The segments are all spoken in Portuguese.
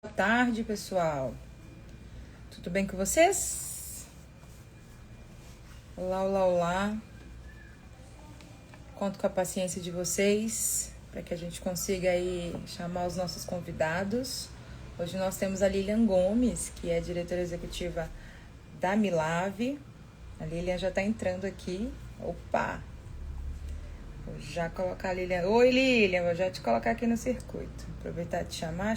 Boa tarde, pessoal. Tudo bem com vocês? Olá, olá, olá. Conto com a paciência de vocês para que a gente consiga aí chamar os nossos convidados. Hoje nós temos a Lilian Gomes, que é diretora executiva da Milave. A Lilian já está entrando aqui. Opa! Vou já colocar a Lilian. Oi, Lilian, vou já te colocar aqui no circuito. Aproveitar de te chamar.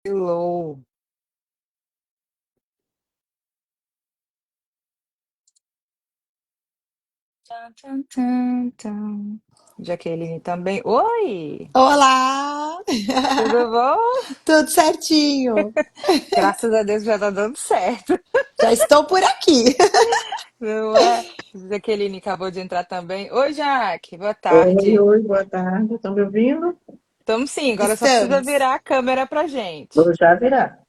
Hello. Tum, tum, tum, tum. Jaqueline também. Oi! Olá! Tudo bom? Tudo certinho? Graças a Deus já tá dando certo, Já estou por aqui. não é? Jaqueline acabou de entrar também. Oi, Jaque, boa Oi, tarde. oi, boa tarde. Estão me ouvindo? Estamos sim, agora só precisa Estamos. virar a câmera pra gente. Vou já virar.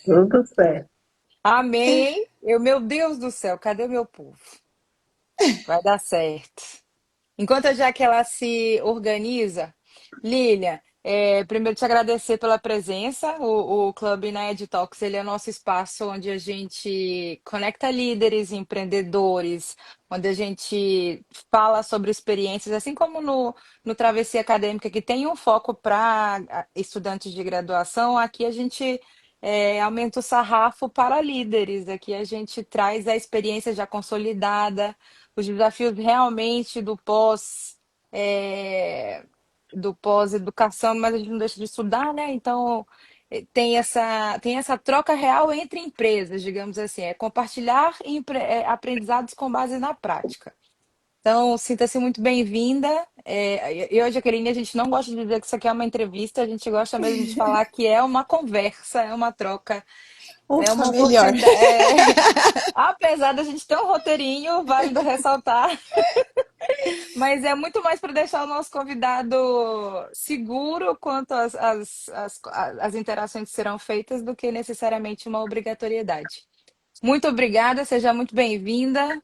Tudo certo. Amém, hein? Meu Deus do céu, cadê meu povo? Vai dar certo. Enquanto a Jaque ela se organiza, Lília, primeiro te agradecer pela presença. O Clube na EdTalks, ele é nosso espaço onde a gente conecta líderes, empreendedores, onde a gente fala sobre experiências, assim como no Travessia Acadêmica, que tem um foco para estudantes de graduação, aqui a gente aumenta o sarrafo para líderes. Aqui a gente traz a experiência já consolidada, os desafios realmente é, do pós-educação, mas a gente não deixa de estudar, né? Então tem essa troca real entre empresas, digamos assim, é compartilhar aprendizados com base na prática. Então, sinta-se muito bem-vinda. Eu e a Jaqueline, a gente não gosta de dizer que isso aqui é uma entrevista, a gente gosta mesmo de falar que é uma conversa, é uma troca, é Ufa, uma melhor. oportunidade. Apesar da gente ter um roteirinho, válido ressaltar, mas é muito mais para deixar o nosso convidado seguro quanto as interações que serão feitas do que necessariamente uma obrigatoriedade. Muito obrigada, seja muito bem-vinda.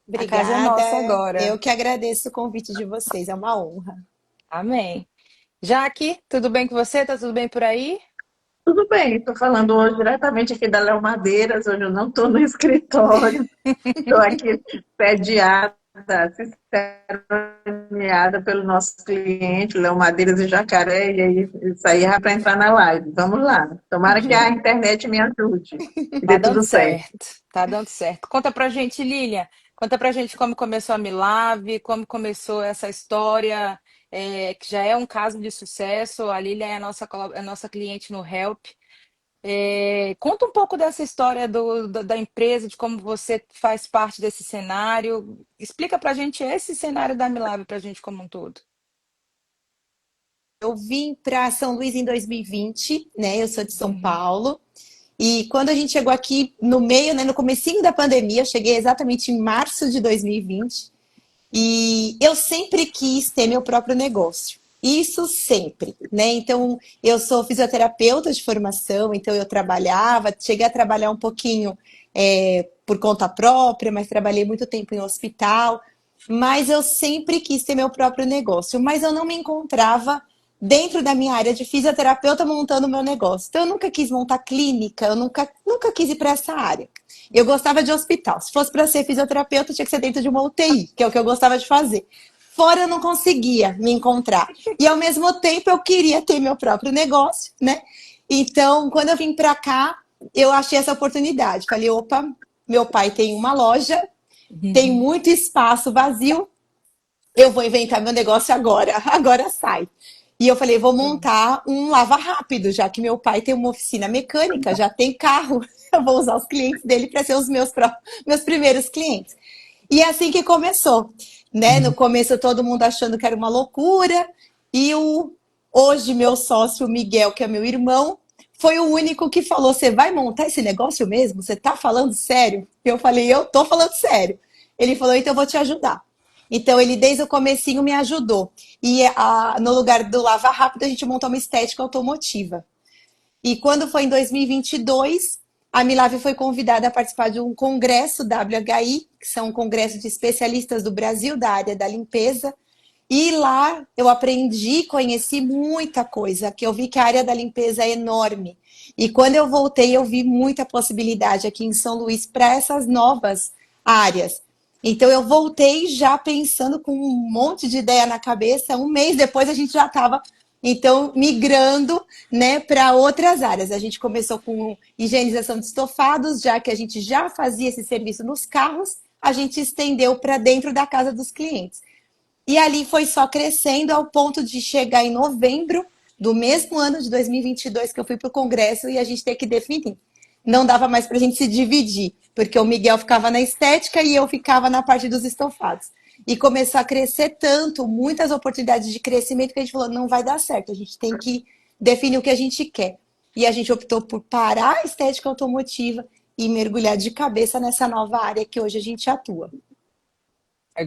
A casa é Obrigada. nossa agora. Eu que agradeço o convite de vocês, é uma honra. Amém. Jaque, tudo bem com você? Tá tudo bem por aí? Tudo bem, estou falando hoje diretamente aqui da Léo Madeiras. Hoje eu não estou no escritório, estou aqui sediada, assistiada pelo nosso cliente, Léo Madeiras e Jacaré, e aí isso aí é para entrar na live. Vamos lá. Tomara que a internet me ajude e Tá dê dando tudo certo. certo, tá dando certo. Conta pra gente, Lilian, conta pra gente como começou a Milave, como começou essa história, que já é um caso de sucesso. A Lilian é é a nossa cliente no Help. Conta um pouco dessa história da empresa, de como você faz parte desse cenário. Explica pra gente esse cenário da Milave pra gente como um todo. Eu vim para São Luís em 2020, né? Eu sou de São Uhum. Paulo. E quando a gente chegou aqui no meio, né, no comecinho da pandemia, eu cheguei exatamente em março de 2020. E eu sempre quis ter meu próprio negócio. Isso sempre, né? Então, eu sou fisioterapeuta de formação, então eu trabalhava, cheguei a trabalhar um pouquinho por conta própria, mas trabalhei muito tempo em hospital. Mas eu sempre quis ter meu próprio negócio, mas eu não me encontrava dentro da minha área de fisioterapeuta montando meu negócio. Então, eu nunca quis montar clínica, nunca quis ir para essa área. Eu gostava de hospital. Se fosse para ser fisioterapeuta, tinha que ser dentro de uma UTI, que é o que eu gostava de fazer. Fora eu não conseguia me encontrar. E ao mesmo tempo eu queria ter meu próprio negócio, né? Então, quando eu vim para cá, eu achei essa oportunidade. Falei, opa, meu pai tem uma loja, tem muito espaço vazio, eu vou inventar meu negócio agora, agora sai. E eu falei, vou montar um lava rápido, já que meu pai tem uma oficina mecânica, já tem carro, eu vou usar os clientes dele para ser os meus primeiros clientes. E é assim que começou, né? No começo todo mundo achando que era uma loucura, e hoje meu sócio Miguel, que é meu irmão, foi o único que falou: "Você vai montar esse negócio mesmo? Você tá falando sério?" Eu falei: "Eu tô falando sério." Ele falou: "Então eu vou te ajudar." Então ele desde o comecinho me ajudou. E no lugar do Lava Rápido a gente montou uma estética automotiva. E quando foi em 2022, a Milave foi convidada a participar de um congresso WHI, que são um congresso de especialistas do Brasil da área da limpeza. E lá eu aprendi, conheci muita coisa, que eu vi que a área da limpeza é enorme. E quando eu voltei, eu vi muita possibilidade aqui em São Luís para essas novas áreas. Então eu voltei já pensando com um monte de ideia na cabeça. Um mês depois a gente já estava então migrando, né, para outras áreas. A gente começou com higienização de estofados, já que a gente já fazia esse serviço nos carros, a gente estendeu para dentro da casa dos clientes. E ali foi só crescendo ao ponto de chegar em novembro do mesmo ano de 2022 que eu fui para o Congresso e a gente ter que definir. Não dava mais para a gente se dividir, porque o Miguel ficava na estética e eu ficava na parte dos estofados. E começou a crescer tanto, muitas oportunidades de crescimento, que a gente falou: não vai dar certo, a gente tem que definir o que a gente quer. E a gente optou por parar a estética automotiva e mergulhar de cabeça nessa nova área que hoje a gente atua.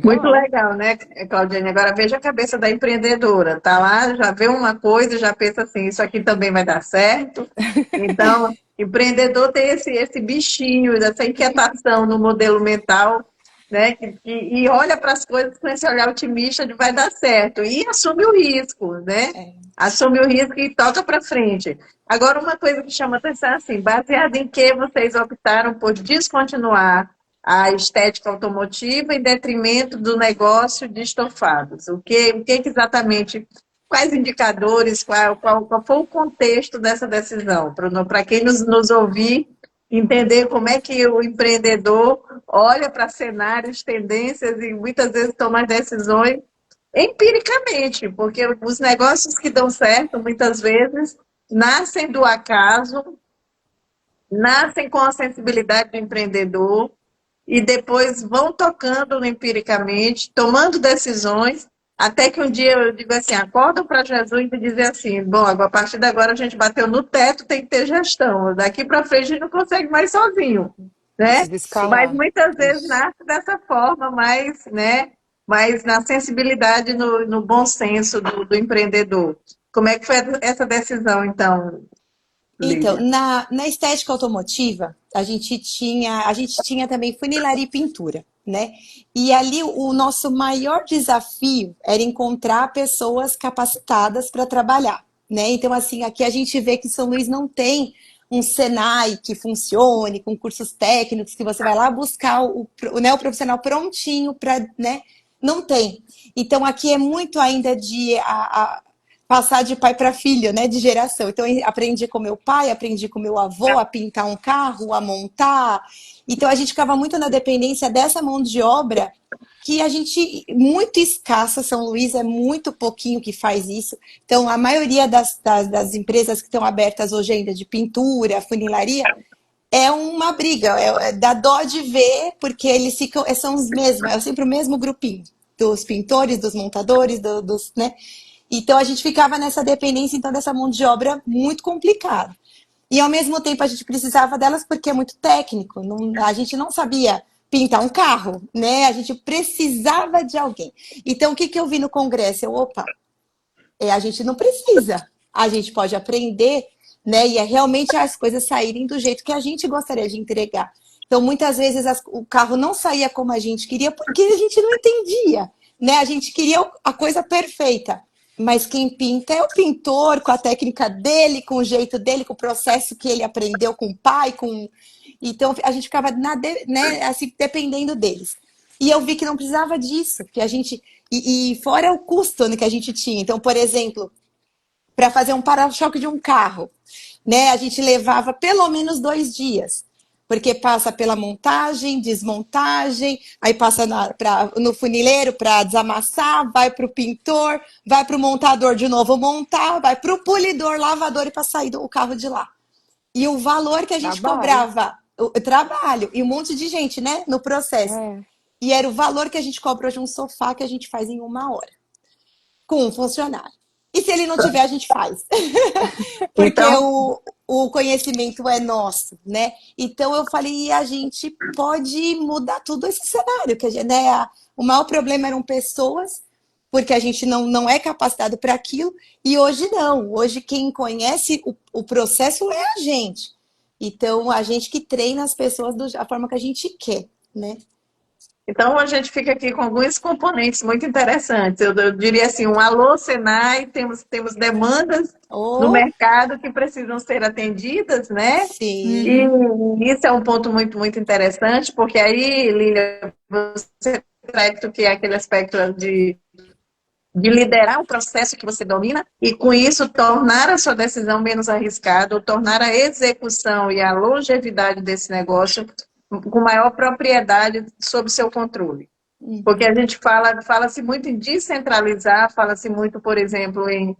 Muito Legal. legal, né, Claudiane? Agora veja a cabeça da empreendedora. Tá lá, já vê uma coisa, e já pensa assim, isso aqui também vai dar certo. Então, empreendedor tem esse bichinho, essa inquietação no modelo mental, né? E olha para as coisas com esse olhar otimista de vai dar certo. E assume o risco, né? Assume o risco e toca para frente. Agora, uma coisa que chama atenção é assim, baseado em que vocês optaram por descontinuar a estética automotiva em detrimento do negócio de estofados? O que exatamente, quais indicadores, qual foi o contexto dessa decisão? Para quem nos ouvir, entender como é que o empreendedor olha para cenários, tendências e muitas vezes toma as decisões empiricamente, porque os negócios que dão certo, muitas vezes, nascem do acaso, nascem com a sensibilidade do empreendedor, e depois vão tocando empiricamente, tomando decisões, até que um dia eu digo assim, acordam para Jesus e dizem assim, bom, a partir de agora a gente bateu no teto, tem que ter gestão, daqui para frente a gente não consegue mais sozinho, né? Precisa Mas escalar. muitas vezes Isso. nasce dessa forma, mas, né, mas na sensibilidade, no bom senso do empreendedor. Como é que foi essa decisão, então, Então, Lívia? na estética automotiva, a gente tinha também funilaria e pintura, né? E ali o nosso maior desafio era encontrar pessoas capacitadas para trabalhar, né? Então, assim, aqui a gente vê que São Luís não tem um Senai que funcione, com cursos técnicos, que você vai lá buscar né, o profissional prontinho para, né? Não tem. Então, aqui é muito ainda passar de pai para filho, né, de geração. Então, eu aprendi com meu pai, aprendi com meu avô a pintar um carro, a montar. Então, a gente ficava muito na dependência dessa mão de obra que a gente, muito escassa, São Luís é muito pouquinho que faz isso. Então, a maioria das empresas que estão abertas hoje ainda de pintura, funilaria, é uma briga, dá dó de ver, porque eles ficam, são os mesmos, é sempre o mesmo grupinho, dos pintores, dos montadores, né? Então a gente ficava nessa dependência, então, dessa mão de obra muito complicada. E ao mesmo tempo a gente precisava delas porque é muito técnico, a gente não sabia pintar um carro, né? A gente precisava de alguém. Então o que, que eu vi no congresso? Opa, a gente não precisa, a gente pode aprender, né? E é realmente as coisas saírem do jeito que a gente gostaria de entregar. Então, muitas vezes o carro não saía como a gente queria porque a gente não entendia, né? A gente queria a coisa perfeita. Mas quem pinta é o pintor, com a técnica dele, com o jeito dele, com o processo que ele aprendeu com o pai, com. Então a gente ficava né, assim, dependendo deles. E eu vi que não precisava disso, que a gente. E fora o custo, né, que a gente tinha. Então, por exemplo, para fazer um para-choque de um carro, né, a gente levava pelo menos 2 dias. Porque passa pela montagem, desmontagem, aí passa no funileiro para desamassar, vai para o pintor, vai para o montador de novo montar, vai para o polidor, lavador e para sair o carro de lá. E o valor que a gente Trabalho. cobrava, o trabalho, e um monte de gente, né, no processo. É. E era o valor que a gente cobra hoje um sofá que a gente faz em 1 hora, com um funcionário. E se ele não tiver, a gente faz. Porque Então, o conhecimento é nosso, né? Então eu falei, e a gente pode mudar todo esse cenário, que né, o maior problema eram pessoas, porque a gente não é capacitado para aquilo, e hoje não. Hoje quem conhece o processo é a gente. Então a gente que treina as pessoas da forma que a gente quer, né? Então, a gente fica aqui com alguns componentes muito interessantes. Eu diria assim, um alô, Senai, temos demandas no Oh, mercado que precisam ser atendidas, né? E sim, Uhum. isso é um ponto muito, muito interessante, porque aí, Lília, você traz o que é aquele aspecto de liderar o processo que você domina e, com isso, tornar a sua decisão menos arriscada, ou tornar a execução e a longevidade desse negócio com maior propriedade sob seu controle. Porque a gente fala-se muito em descentralizar, fala-se muito, por exemplo, em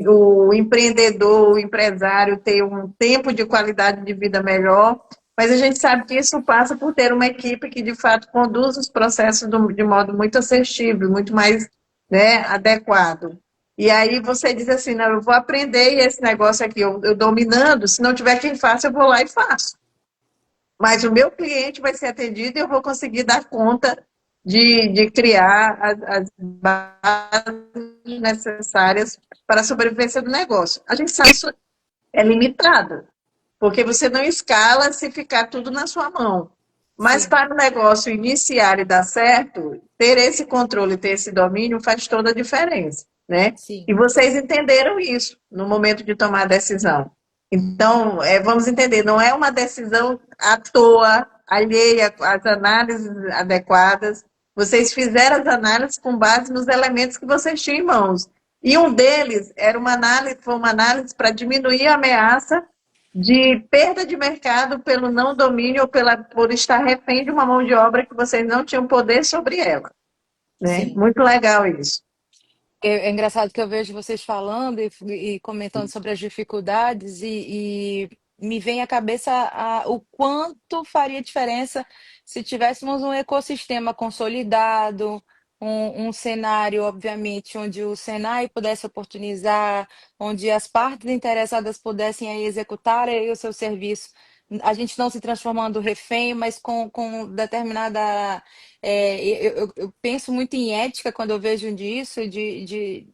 o empreendedor, o empresário ter um tempo de qualidade de vida melhor, mas a gente sabe que isso passa por ter uma equipe que, de fato, conduz os processos de modo muito assertivo, muito mais, né, adequado. E aí você diz assim, não, eu vou aprender esse negócio aqui, eu dominando, se não tiver quem faça, eu vou lá e faço. Mas o meu cliente vai ser atendido e eu vou conseguir dar conta de criar as bases necessárias para a sobrevivência do negócio. A gente sabe que isso é limitado, porque você não escala se ficar tudo na sua mão. Mas sim, para o negócio iniciar e dar certo, ter esse controle, ter esse domínio faz toda a diferença, né? sim, E vocês entenderam isso no momento de tomar a decisão. Então, vamos entender, não é uma decisão à toa, alheia às análises adequadas. Vocês fizeram as análises com base nos elementos que vocês tinham em mãos. E um deles era foi uma análise para diminuir a ameaça de perda de mercado pelo não domínio ou por estar refém de uma mão de obra que vocês não tinham poder sobre ela, né? sim. Muito legal isso. É engraçado que eu vejo vocês falando e comentando sobre as dificuldades e me vem à cabeça o quanto faria diferença se tivéssemos um ecossistema consolidado, um cenário, obviamente, onde o Senai pudesse oportunizar, onde as partes interessadas pudessem aí executar aí o seu serviço. A gente não se transformando refém, mas com determinada eu penso muito em ética quando eu vejo disso, de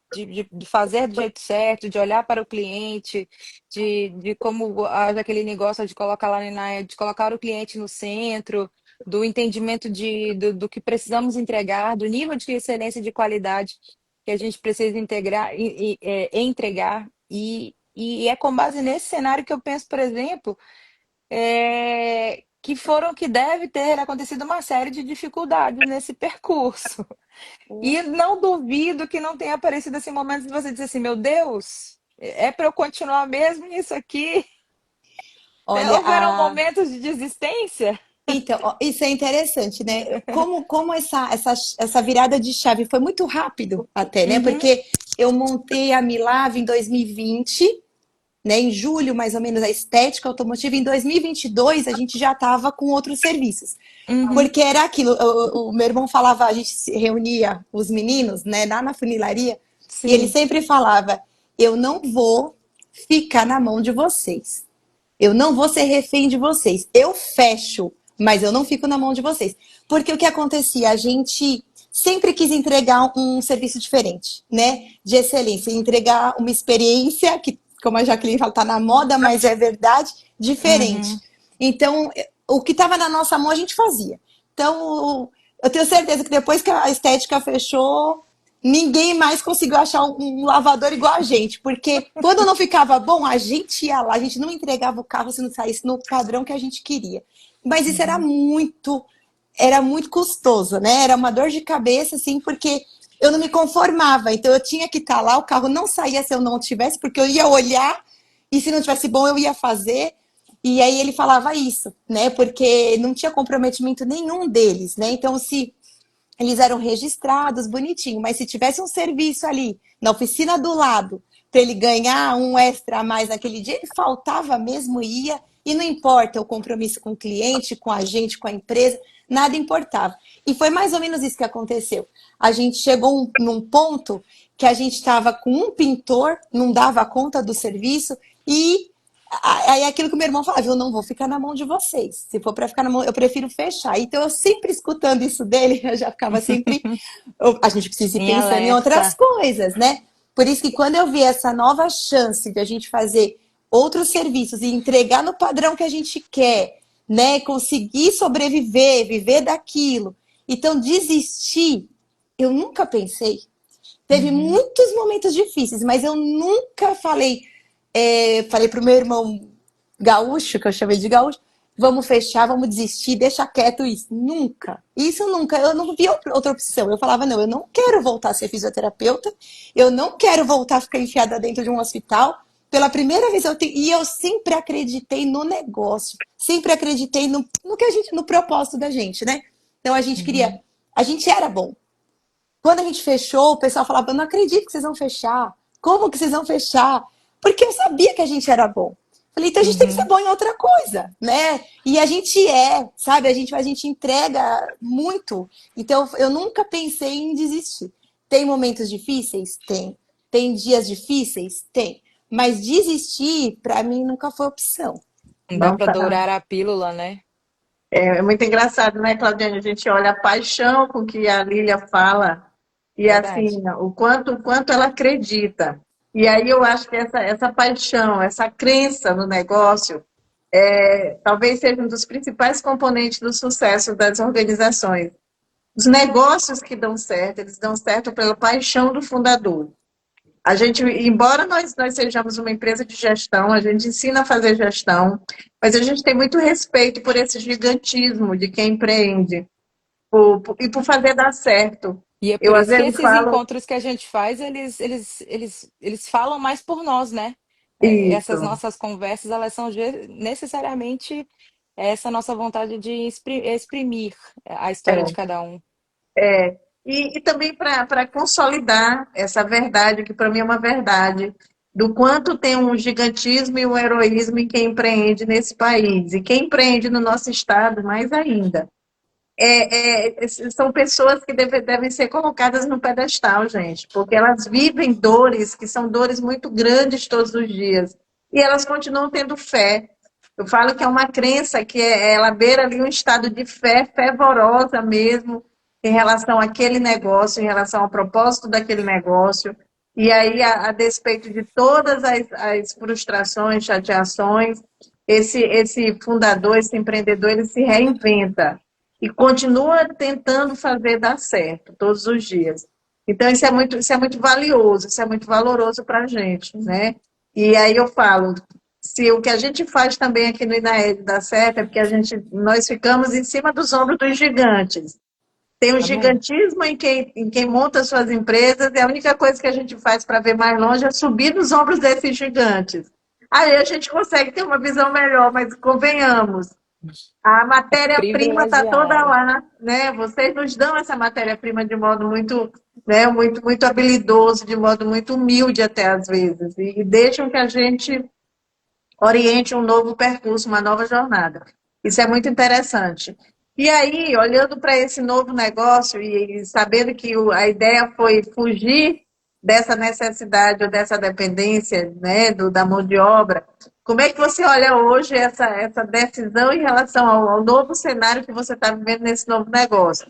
fazer do jeito certo, de olhar para o cliente, de como aquele negócio de colocar lá de colocar o cliente no centro, do entendimento do que precisamos entregar, do nível de excelência e de qualidade que a gente precisa integrar entregar. E é com base nesse cenário que eu penso, por exemplo que deve ter acontecido uma série de dificuldades nesse percurso. E não duvido que não tenha aparecido esse momento de você dizer assim, meu Deus, é para eu continuar mesmo nisso aqui? Olha, Houveram momentos de desistência? então, ó, isso é interessante, né? Como essa virada de chave foi muito rápido até, né? Uhum, Porque eu montei a Milave em 2020, né? Em julho, mais ou menos, a estética automotiva. Em 2022, a gente já estava com outros serviços. uhum, Porque era aquilo, o meu irmão falava, a gente se reunia os meninos, né, lá na funilaria, e ele sim. sempre falava: eu não vou ficar na mão de vocês. Eu não vou ser refém de vocês. Eu fecho, mas eu não fico na mão de vocês. Porque o que acontecia? A gente sempre quis entregar um serviço diferente, né? De excelência. Entregar uma experiência que, como a Jacqueline fala, está na moda, mas é verdade, diferente. Uhum. Então, o que estava na nossa mão, a gente fazia. Então, eu tenho certeza que depois que a estética fechou, ninguém mais conseguiu achar um lavador igual a gente, porque quando não ficava bom, a gente ia lá, a gente não entregava o carro se não saísse no padrão que a gente queria. Mas isso era muito custoso, né? Era uma dor de cabeça, assim, porque eu não me conformava. Então eu tinha que estar lá, o carro não saía se eu não tivesse, porque eu ia olhar e se não tivesse bom eu ia fazer. E aí ele falava isso, né? Porque não tinha comprometimento nenhum deles, né? Então se eles eram registrados, bonitinho, mas se tivesse um serviço ali na oficina do lado, para ele ganhar um extra a mais naquele dia, ele faltava mesmo, ia, e não importa o compromisso com o cliente, com a gente, com a empresa, nada importava. E foi mais ou menos isso que aconteceu. A gente chegou num ponto que a gente estava com um pintor, não dava conta do serviço, e aí é aquilo que o meu irmão falava, eu não vou ficar na mão de vocês. Se for para ficar na mão, eu prefiro fechar. Então, eu sempre escutando isso dele, eu já ficava sempre. A gente precisa ir Em pensando em outras alerta. coisas, né? Por isso que quando eu vi essa nova chance de a gente fazer outros serviços e entregar no padrão que a gente quer, né? Conseguir sobreviver, viver daquilo. Então, desistir, eu nunca pensei. Teve Uhum, muitos momentos difíceis, mas eu nunca falei. Falei pro meu irmão gaúcho, que eu chamei de gaúcho, vamos fechar, vamos desistir, deixa quieto isso. Nunca. Isso nunca. Eu não vi outra opção. Eu falava, não, eu não quero voltar a ser fisioterapeuta, eu não quero voltar a ficar enfiada dentro de um hospital. Pela primeira vez e eu sempre acreditei no negócio, sempre acreditei no que a gente, no propósito da gente, né? Então a gente queria, uhum, a gente era bom. Quando a gente fechou, o pessoal falava: eu não acredito que vocês vão fechar. Como que vocês vão fechar? Porque eu sabia que a gente era bom. Falei, então a gente tem que ser uhum. bom em outra coisa, né? E a gente sabe? A gente entrega muito. Então eu nunca pensei em desistir. Tem momentos difíceis? Tem. Tem dias difíceis? Tem. Mas desistir, para mim, nunca foi opção. Não dá Não para tá. dourar a pílula, né? É muito engraçado, né, Claudiane? A gente olha a paixão com que a Lília fala e Verdade. assim, o quanto ela acredita. E aí eu acho que essa paixão, essa crença no negócio, talvez seja um dos principais componentes do sucesso das organizações. Os negócios que dão certo, eles dão certo pela paixão do fundador. A gente, embora nós sejamos uma empresa de gestão, a gente ensina a fazer gestão, mas a gente tem muito respeito por esse gigantismo de quem empreende e por fazer dar certo. E é Eu, por às isso que vezes, esses falo encontros que a gente faz, eles falam mais por nós, né? Essas isso. nossas conversas, elas são necessariamente essa nossa vontade de exprimir a história de É, cada um. é. E também para consolidar essa verdade, que para mim é uma verdade, do quanto tem um gigantismo e um heroísmo em quem empreende nesse país. E quem empreende no nosso estado, mais ainda. São pessoas que devem ser colocadas no pedestal, gente, porque elas vivem dores que são dores muito grandes todos os dias. E elas continuam tendo fé. Eu falo que é uma crença que ela beira ali um estado de fé fervorosa mesmo, em relação àquele negócio, em relação ao propósito daquele negócio. E aí, a despeito de todas as frustrações, chateações, esse fundador, esse empreendedor, ele se reinventa e continua tentando fazer dar certo todos os dias. Então, isso é muito valioso, isso é muito valoroso para a gente, né? E aí eu falo, se o que a gente faz também aqui no INAED dá certo, é porque nós ficamos em cima dos ombros dos gigantes. Tem um Amém. gigantismo em quem monta suas empresas, e a única coisa que a gente faz para ver mais longe é subir nos ombros desses gigantes. Aí a gente consegue ter uma visão melhor, mas convenhamos, a matéria-prima está toda Privilegiada. lá, né? Vocês nos dão essa matéria-prima de modo muito, né, muito habilidoso, de modo muito humilde até às vezes, e deixam que a gente oriente um novo percurso, uma nova jornada. Isso é muito interessante. E aí, olhando para esse novo negócio e sabendo que a ideia foi fugir dessa necessidade ou dessa dependência, né, da mão de obra, como é que você olha hoje essa decisão em relação ao novo cenário que você está vivendo nesse novo negócio?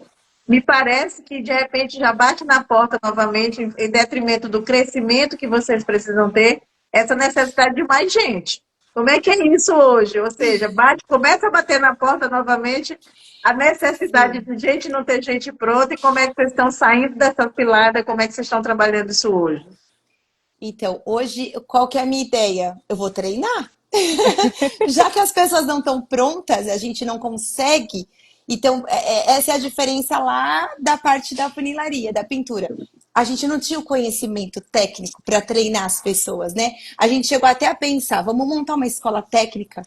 Me parece que, de repente, já bate na porta novamente, em detrimento do crescimento que vocês precisam ter, essa necessidade de mais gente. Como é que é isso hoje? Ou seja, começa a bater na porta novamente a necessidade Sim. de gente não ter gente pronta, e como é que vocês estão saindo dessa cilada, como é que vocês estão trabalhando isso hoje? Então, hoje, qual que é a minha ideia? Eu vou treinar. Já que as pessoas não estão prontas, a gente não consegue. Então, essa é a diferença lá da parte da funilaria, da pintura. A gente não tinha o conhecimento técnico para treinar as pessoas, né? A gente chegou até a pensar, vamos montar uma escola técnica,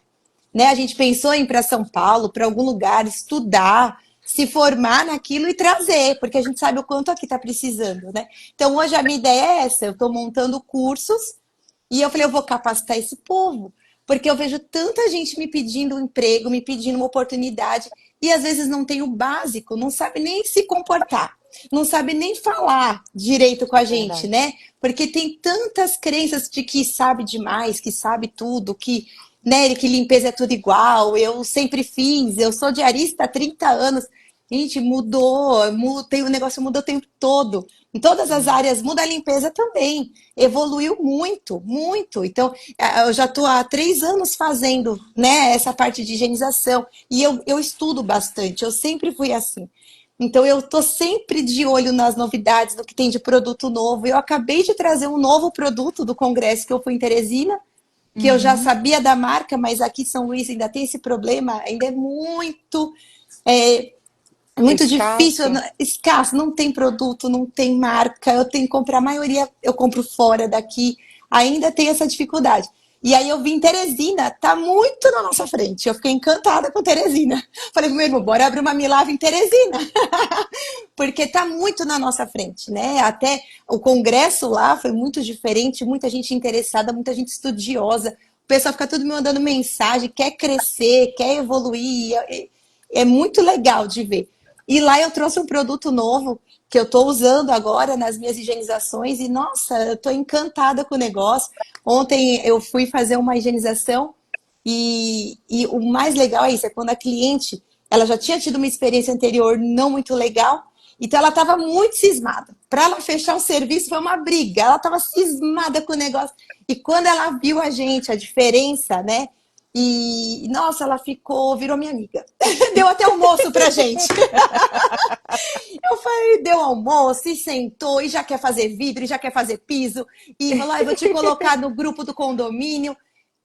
né? A gente pensou em ir para São Paulo, para algum lugar, estudar, se formar naquilo e trazer, porque a gente sabe o quanto aqui está precisando, né? Então, hoje a minha ideia é essa: eu estou montando cursos e eu falei, eu vou capacitar esse povo, porque eu vejo tanta gente me pedindo um emprego, me pedindo uma oportunidade, e às vezes não tem o básico, não sabe nem se comportar, não sabe nem falar direito com a gente, Verdade. né? Porque tem tantas crenças de que sabe demais, que sabe tudo, que, né, que limpeza é tudo igual, eu sempre fiz, eu sou diarista há 30 anos. Gente, tem, o negócio muda o tempo todo. Em todas as áreas, muda a limpeza também. Evoluiu muito, muito. Então, eu já estou há 3 anos fazendo, né, essa parte de higienização. E eu estudo bastante, eu sempre fui assim. Então eu tô sempre de olho nas novidades, no que tem de produto novo. Eu acabei de trazer um novo produto do congresso que eu fui em Teresina, que eu já Uhum. sabia da marca, mas aqui em São Luís ainda tem esse problema, ainda é, muito difícil, Escasso. escasso, não tem produto, não tem marca, eu tenho que comprar, a maioria eu compro fora daqui, ainda tem essa dificuldade. E aí eu vim em Teresina, tá muito na nossa frente. Eu fiquei encantada com Teresina. Falei pro meu irmão, bora abrir uma Milave em Teresina, porque está muito na nossa frente, né? Até o congresso lá foi muito diferente, muita gente interessada, muita gente estudiosa. O pessoal fica tudo me mandando mensagem, quer crescer, quer evoluir. É muito legal de ver. E lá eu trouxe um produto novo que eu estou usando agora nas minhas higienizações e, nossa, eu estou encantada com o negócio. Ontem eu fui fazer uma higienização e o mais legal é isso, é quando a cliente ela já tinha tido uma experiência anterior não muito legal, então ela estava muito cismada. Para ela fechar o serviço foi uma briga, ela estava cismada com o negócio. E quando ela viu a gente, a diferença, né? E nossa, ela ficou, virou minha amiga. Deu até almoço pra gente. Eu falei, deu almoço e sentou e já quer fazer vidro, e já quer fazer piso e falou, ah, eu vou te colocar no grupo do condomínio.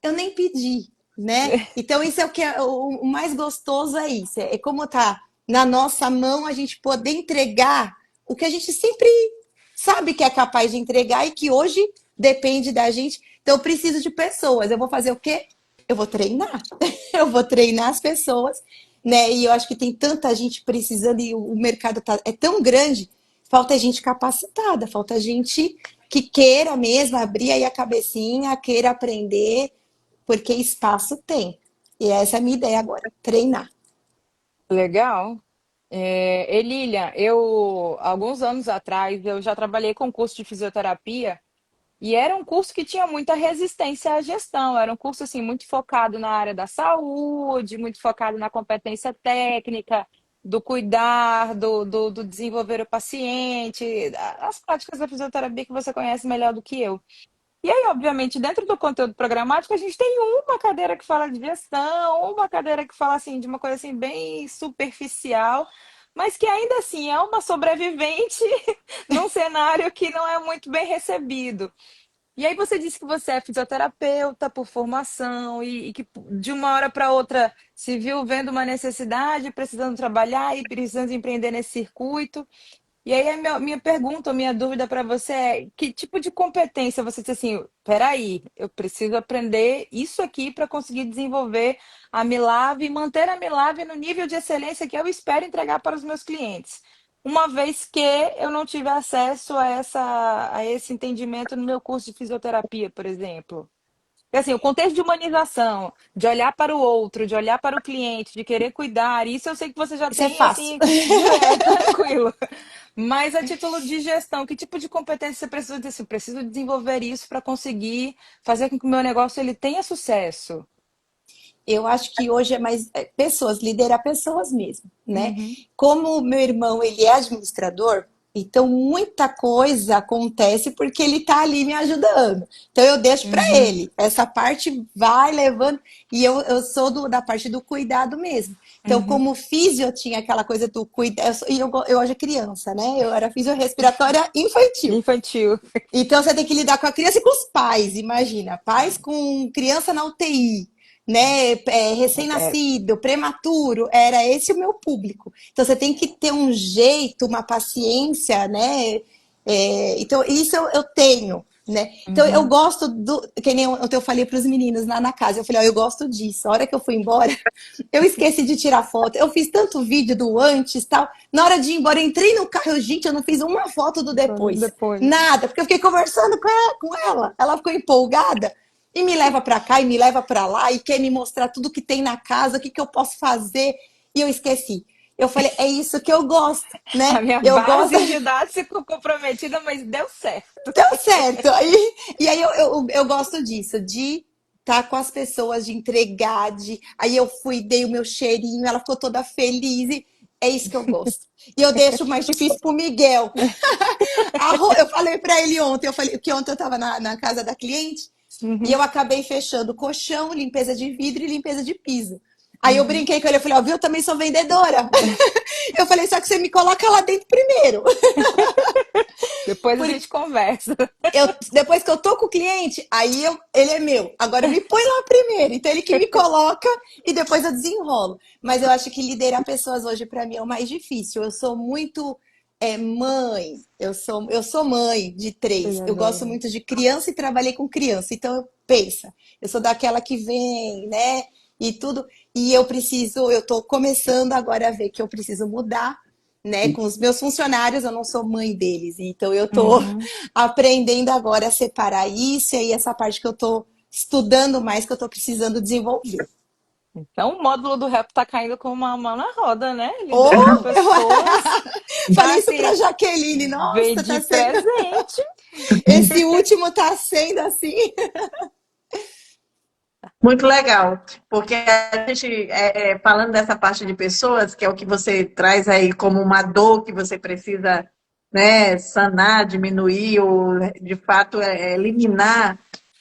Eu nem pedi, né? Então isso é o que é o mais gostoso é isso, é como tá na nossa mão a gente poder entregar o que a gente sempre sabe que é capaz de entregar e que hoje depende da gente. Então eu preciso de pessoas. Eu vou fazer o quê? Eu vou treinar. Eu vou treinar as pessoas, né? E eu acho que tem tanta gente precisando e o mercado é tão grande, falta gente capacitada, falta gente que queira mesmo abrir aí a cabecinha, queira aprender, porque espaço tem. E essa é a minha ideia agora, treinar. Legal. Elília, eu, alguns anos atrás, eu já trabalhei com curso de fisioterapia e era um curso que tinha muita resistência à gestão. Era um curso, assim, muito focado na área da saúde, muito focado na competência técnica, do cuidar, do desenvolver o paciente, as práticas da fisioterapia que você conhece melhor do que eu. E aí, obviamente, dentro do conteúdo programático, a gente tem uma cadeira que fala de gestão, uma cadeira que fala assim de uma coisa assim bem superficial, mas que ainda assim é uma sobrevivente num cenário que não é muito bem recebido. E aí você disse que você é fisioterapeuta por formação e que de uma hora para outra se viu vendo uma necessidade, precisando trabalhar e precisando empreender nesse circuito. E aí a minha pergunta, a minha dúvida para você é que tipo de competência você diz assim, peraí, eu preciso aprender isso aqui para conseguir desenvolver a Milave e manter a Milave no nível de excelência que eu espero entregar para os meus clientes. Uma vez que eu não tive acesso a esse entendimento no meu curso de fisioterapia, por exemplo. Porque, assim, o contexto de humanização, de olhar para o outro, de olhar para o cliente, de querer cuidar, isso eu sei que você já Isso é tem, fácil. assim, direto, tranquilo. Mas a título de gestão, que tipo de competência você precisa ter? Eu preciso desenvolver isso para conseguir fazer com que o meu negócio ele tenha sucesso. Eu acho que hoje é mais pessoas, liderar pessoas mesmo, né? Uhum, Como o meu irmão, ele é administrador, então muita coisa acontece porque ele tá ali me ajudando. Então eu deixo para uhum, ele. Essa parte vai levando e eu sou da parte do cuidado mesmo. Então, uhum. como físio, eu tinha aquela coisa do cuidado. E eu hoje é criança, né? Eu era fisiorrespiratória infantil. Infantil. Então você tem que lidar com a criança e com os pais, imagina, pais com criança na UTI, né, É, recém-nascido, prematuro, era esse o meu público. Então você tem que ter um jeito, uma paciência, né? Então isso eu tenho, né? Então eu uhum. gosto que nem ontem eu falei para os meninos lá na casa, eu falei, ó, eu gosto disso. A hora que eu fui embora, eu esqueci de tirar foto. Eu fiz tanto vídeo do antes, tal. Na hora de ir embora, eu entrei no carro, gente, eu não fiz uma foto do depois. Depois. Nada, porque eu fiquei conversando com ela. Ela ficou empolgada e me leva para cá e me leva para lá e quer me mostrar tudo que tem na casa, o que, que eu posso fazer. E eu esqueci. Eu falei, é isso que eu gosto, né? A minha Eu gosto. base de dados ficou comprometida, mas deu certo. Deu certo. Aí eu gosto disso, de estar com as pessoas, de entregar, aí eu fui, dei o meu cheirinho, ela ficou toda feliz. E é isso que eu gosto. E eu deixo o mais difícil pro Miguel. Eu falei para ele ontem, eu falei que ontem eu estava na casa da cliente e Uhum. eu acabei fechando colchão, limpeza de vidro e limpeza de piso. Aí eu brinquei com ele, eu falei, ó, viu, eu também sou vendedora. Eu falei, só que você me coloca lá dentro primeiro. Depois a Por, gente conversa. depois que eu tô com o cliente, ele é meu. Agora me põe lá primeiro. Então ele que me coloca e depois eu desenrolo. Mas eu acho que liderar pessoas hoje para mim é o mais difícil. Eu sou muito mãe. Eu sou mãe de Eu três. Eu gosto adoro. muito de criança e trabalhei com criança. Então pensa, eu sou daquela que vem, né? E tudo. E eu tô começando agora a ver que eu preciso mudar, né? Com os meus funcionários, eu não sou mãe deles. Então eu tô Uhum. aprendendo agora a separar isso, e aí essa parte que eu tô estudando mais, que eu tô precisando desenvolver. Então, o módulo do rap tá caindo com uma mão na roda, né? Ou Liderando pessoas. falei Tá isso pra assim, Jaqueline, veio nossa, de tá sendo. presente. Esse último tá sendo assim. Muito legal, porque a gente, falando dessa parte de pessoas, que é o que você traz aí como uma dor que você precisa, né, sanar, diminuir ou, de fato, eliminar.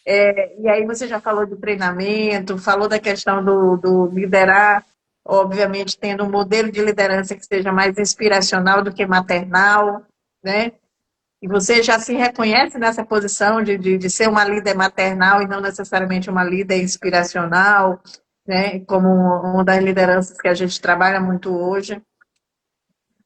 E aí você já falou do treinamento, falou da questão do liderar, obviamente tendo um modelo de liderança que seja mais inspiracional do que maternal, né? E você já se reconhece nessa posição de ser uma líder maternal e não necessariamente uma líder inspiracional, né? Como uma das lideranças que a gente trabalha muito hoje.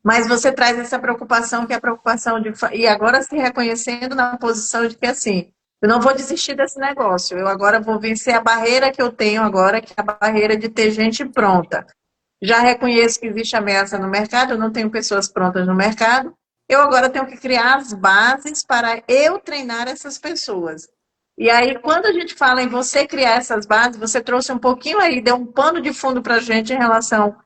Mas você traz essa preocupação, que é a preocupação de. E agora se reconhecendo na posição de que, assim, eu não vou desistir desse negócio, eu agora vou vencer a barreira que eu tenho agora, que é a barreira de ter gente pronta. Já reconheço que existe ameaça no mercado, eu não tenho pessoas prontas no mercado, eu agora tenho que criar as bases para eu treinar essas pessoas. E aí, quando a gente fala em você criar essas bases, você trouxe um pouquinho aí, deu um pano de fundo para a gente em relação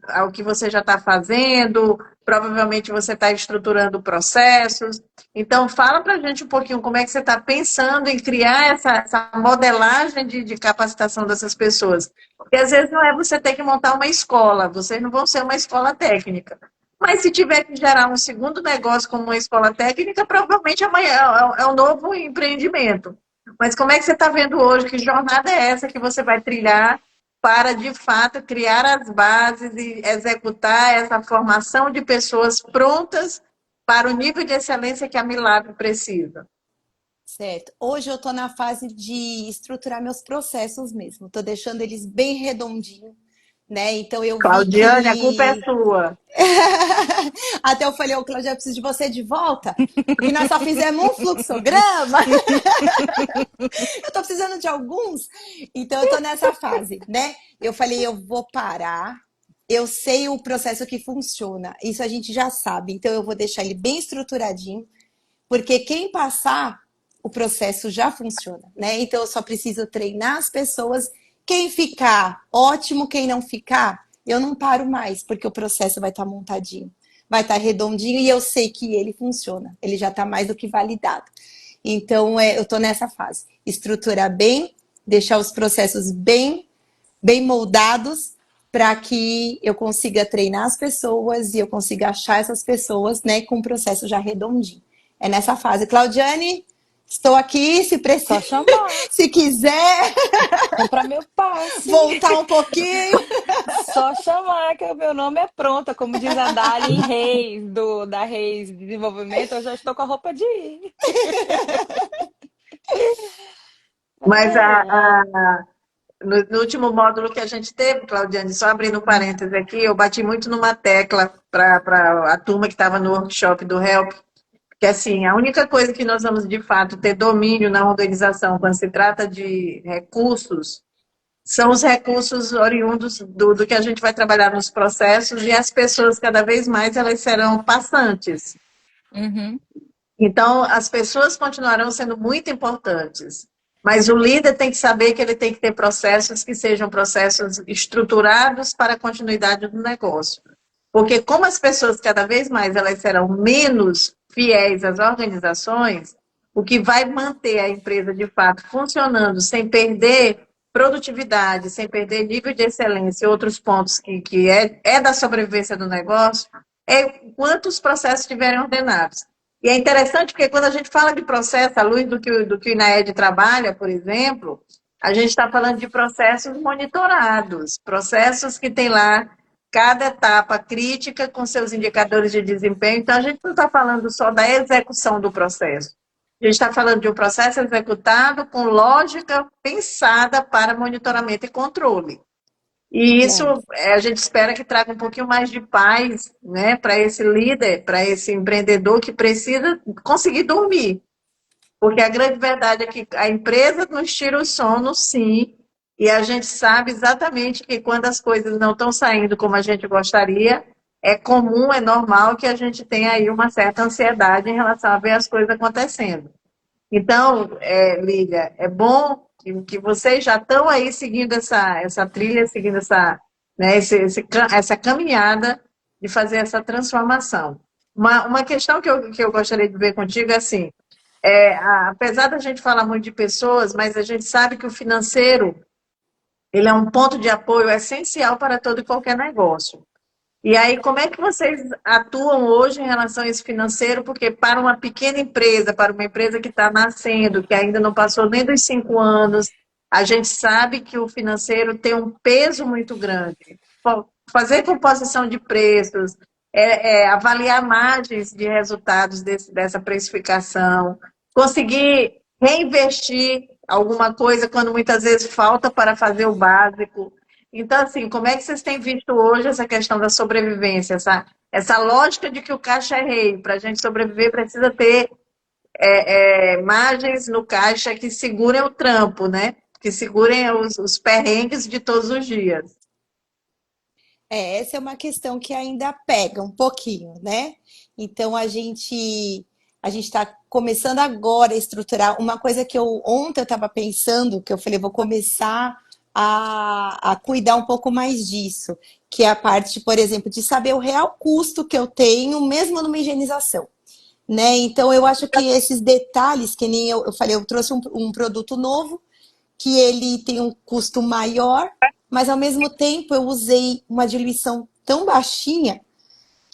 ao que você já está fazendo, provavelmente você está estruturando processos. Então, fala para a gente um pouquinho como é que você está pensando em criar essa modelagem de capacitação dessas pessoas. Porque às vezes não é você ter que montar uma escola, vocês não vão ser uma escola técnica. Mas se tiver que gerar um segundo negócio como uma escola técnica, provavelmente amanhã é um novo empreendimento. Mas como é que você está vendo hoje? Que jornada é essa que você vai trilhar para, de fato, criar as bases e executar essa formação de pessoas prontas para o nível de excelência que a Milagro precisa? Certo. Hoje eu tô na fase de estruturar meus processos mesmo. Tô deixando eles bem redondinhos, né? Então eu vi Claudiane, a culpa é que sua. até eu falei, ô Cláudia, eu preciso de você de volta, porque nós só fizemos um fluxograma. Eu tô precisando de alguns. Então eu tô nessa fase, né? Eu falei, eu vou parar. Eu sei o processo que funciona. Isso a gente já sabe. Então eu vou deixar ele bem estruturadinho, porque quem passar, o processo já funciona, né? Então eu só preciso treinar as pessoas. Quem ficar, ótimo. Quem não ficar, eu não paro mais, porque o processo vai estar montadinho, vai estar redondinho e eu sei que ele funciona. Ele já está mais do que validado. Então eu estou nessa fase. Estruturar bem, deixar os processos bem moldados para que eu consiga treinar as pessoas e eu consiga achar essas pessoas, né, com o processo já redondinho. É nessa fase. Claudiane, estou aqui, Só chamar. se quiser Comprar meu passe. voltar um pouquinho. Só chamar, que o meu nome é pronta. Como diz a Dali Reis, da Reis Desenvolvimento, eu já estou com a roupa de ir. Mas Ai, ai. no último módulo que a gente teve, Claudiane, só abrindo parênteses aqui, eu bati muito numa tecla para a turma que estava no workshop do Help, que assim, a única coisa que nós vamos de fato ter domínio na organização quando se trata de recursos são os recursos oriundos do que a gente vai trabalhar nos processos, e as pessoas cada vez mais elas serão passantes. Uhum. Então, as pessoas continuarão sendo muito importantes, mas o líder tem que saber que ele tem que ter processos que sejam processos estruturados para a continuidade do negócio. Porque como as pessoas cada vez mais elas serão menos fiéis às organizações, o que vai manter a empresa de fato funcionando sem perder produtividade, sem perder nível de excelência e outros pontos que é da sobrevivência do negócio, é quantos processos estiverem ordenados. E é interessante porque quando a gente fala de processo, à luz do que o INAED trabalha, por exemplo, A gente está falando de processos monitorados, processos que tem lá cada etapa crítica com seus indicadores de desempenho. Então, a gente não está falando só da execução do processo. A gente está falando de um processo executado com lógica pensada para monitoramento e controle. E isso Claro. a gente espera que traga um pouquinho mais de paz, né, para esse líder, para esse empreendedor que precisa conseguir dormir. Porque a grande verdade é que a empresa nos tira o sono, sim, e a gente sabe exatamente que quando as coisas não estão saindo como a gente gostaria, é comum, é normal que a gente tenha aí uma certa ansiedade em relação a ver as coisas acontecendo. Então, Lília, é bom que vocês já estão aí seguindo essa trilha, seguindo né, essa caminhada de fazer essa transformação. Uma questão que eu gostaria de ver contigo é assim, apesar da gente falar muito de pessoas, mas a gente sabe que o financeiro, ele é um ponto de apoio essencial para todo e qualquer negócio. E aí, como é que vocês atuam hoje em relação a esse financeiro? Porque para uma pequena empresa, para uma empresa que está nascendo, que ainda não passou nem dos 5 anos, a gente sabe que o financeiro tem um peso muito grande. Fazer composição de preços, avaliar margens de resultados dessa precificação, conseguir reinvestir alguma coisa quando muitas vezes falta para fazer o básico. Então, assim, como é que vocês têm visto hoje essa questão da sobrevivência, essa lógica de que o caixa é rei? Para a gente sobreviver, precisa ter margens no caixa que segurem o trampo, né? Que segurem os perrengues de todos os dias. Essa é uma questão que ainda pega um pouquinho, né? Então a gente está começando agora a estruturar uma coisa que eu ontem eu estava pensando, que eu falei, vou começar a cuidar um pouco mais disso, que é a parte, por exemplo, de saber o real custo que eu tenho, mesmo numa higienização. Né? Então, eu acho que esses detalhes, que nem eu falei, eu trouxe um produto novo, que ele tem um custo maior, mas ao mesmo tempo eu usei uma diluição tão baixinha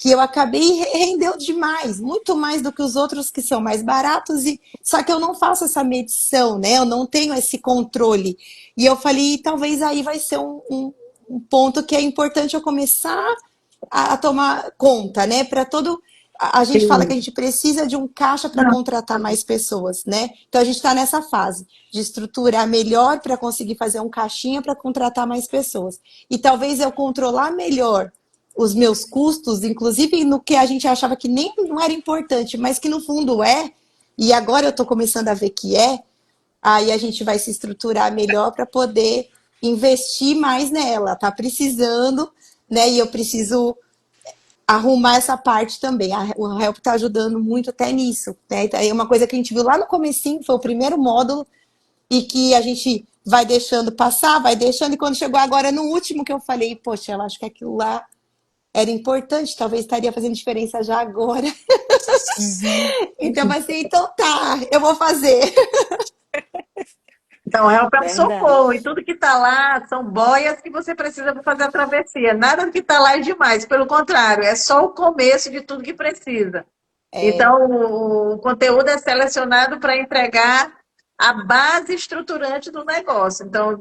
que eu acabei rendeu demais, muito mais do que os outros que são mais baratos e só que eu não faço essa medição, né? Eu não tenho esse controle. E eu falei, talvez aí vai ser um ponto que é importante eu começar a tomar conta, né? Para todo a gente fala que a Sim. gente precisa de um caixa para contratar mais pessoas, né? Então a gente está nessa fase de estruturar melhor para conseguir fazer um caixinha para contratar mais pessoas. E talvez eu controlar melhor os meus custos, inclusive no que a gente achava que nem não era importante, mas que no fundo é, e agora eu estou começando a ver que é, aí a gente vai se estruturar melhor para poder investir mais nela. Tá precisando, né? E eu preciso arrumar essa parte também. O Help está ajudando muito até nisso. Né? Então, é uma coisa que a gente viu lá no comecinho, foi o primeiro módulo, e que a gente vai deixando passar, vai deixando, e quando chegou agora no último que eu falei, poxa, eu acho que aquilo lá era importante, talvez estaria fazendo diferença já agora. Uhum. Então, assim, então tá, eu vou fazer. Então, é um Verdade. socorro, e tudo que está lá são boias que você precisa para fazer a travessia. Nada do que está lá é demais, pelo contrário, é só o começo de tudo que precisa. É, Então, o conteúdo é selecionado para entregar a base estruturante do negócio. Então,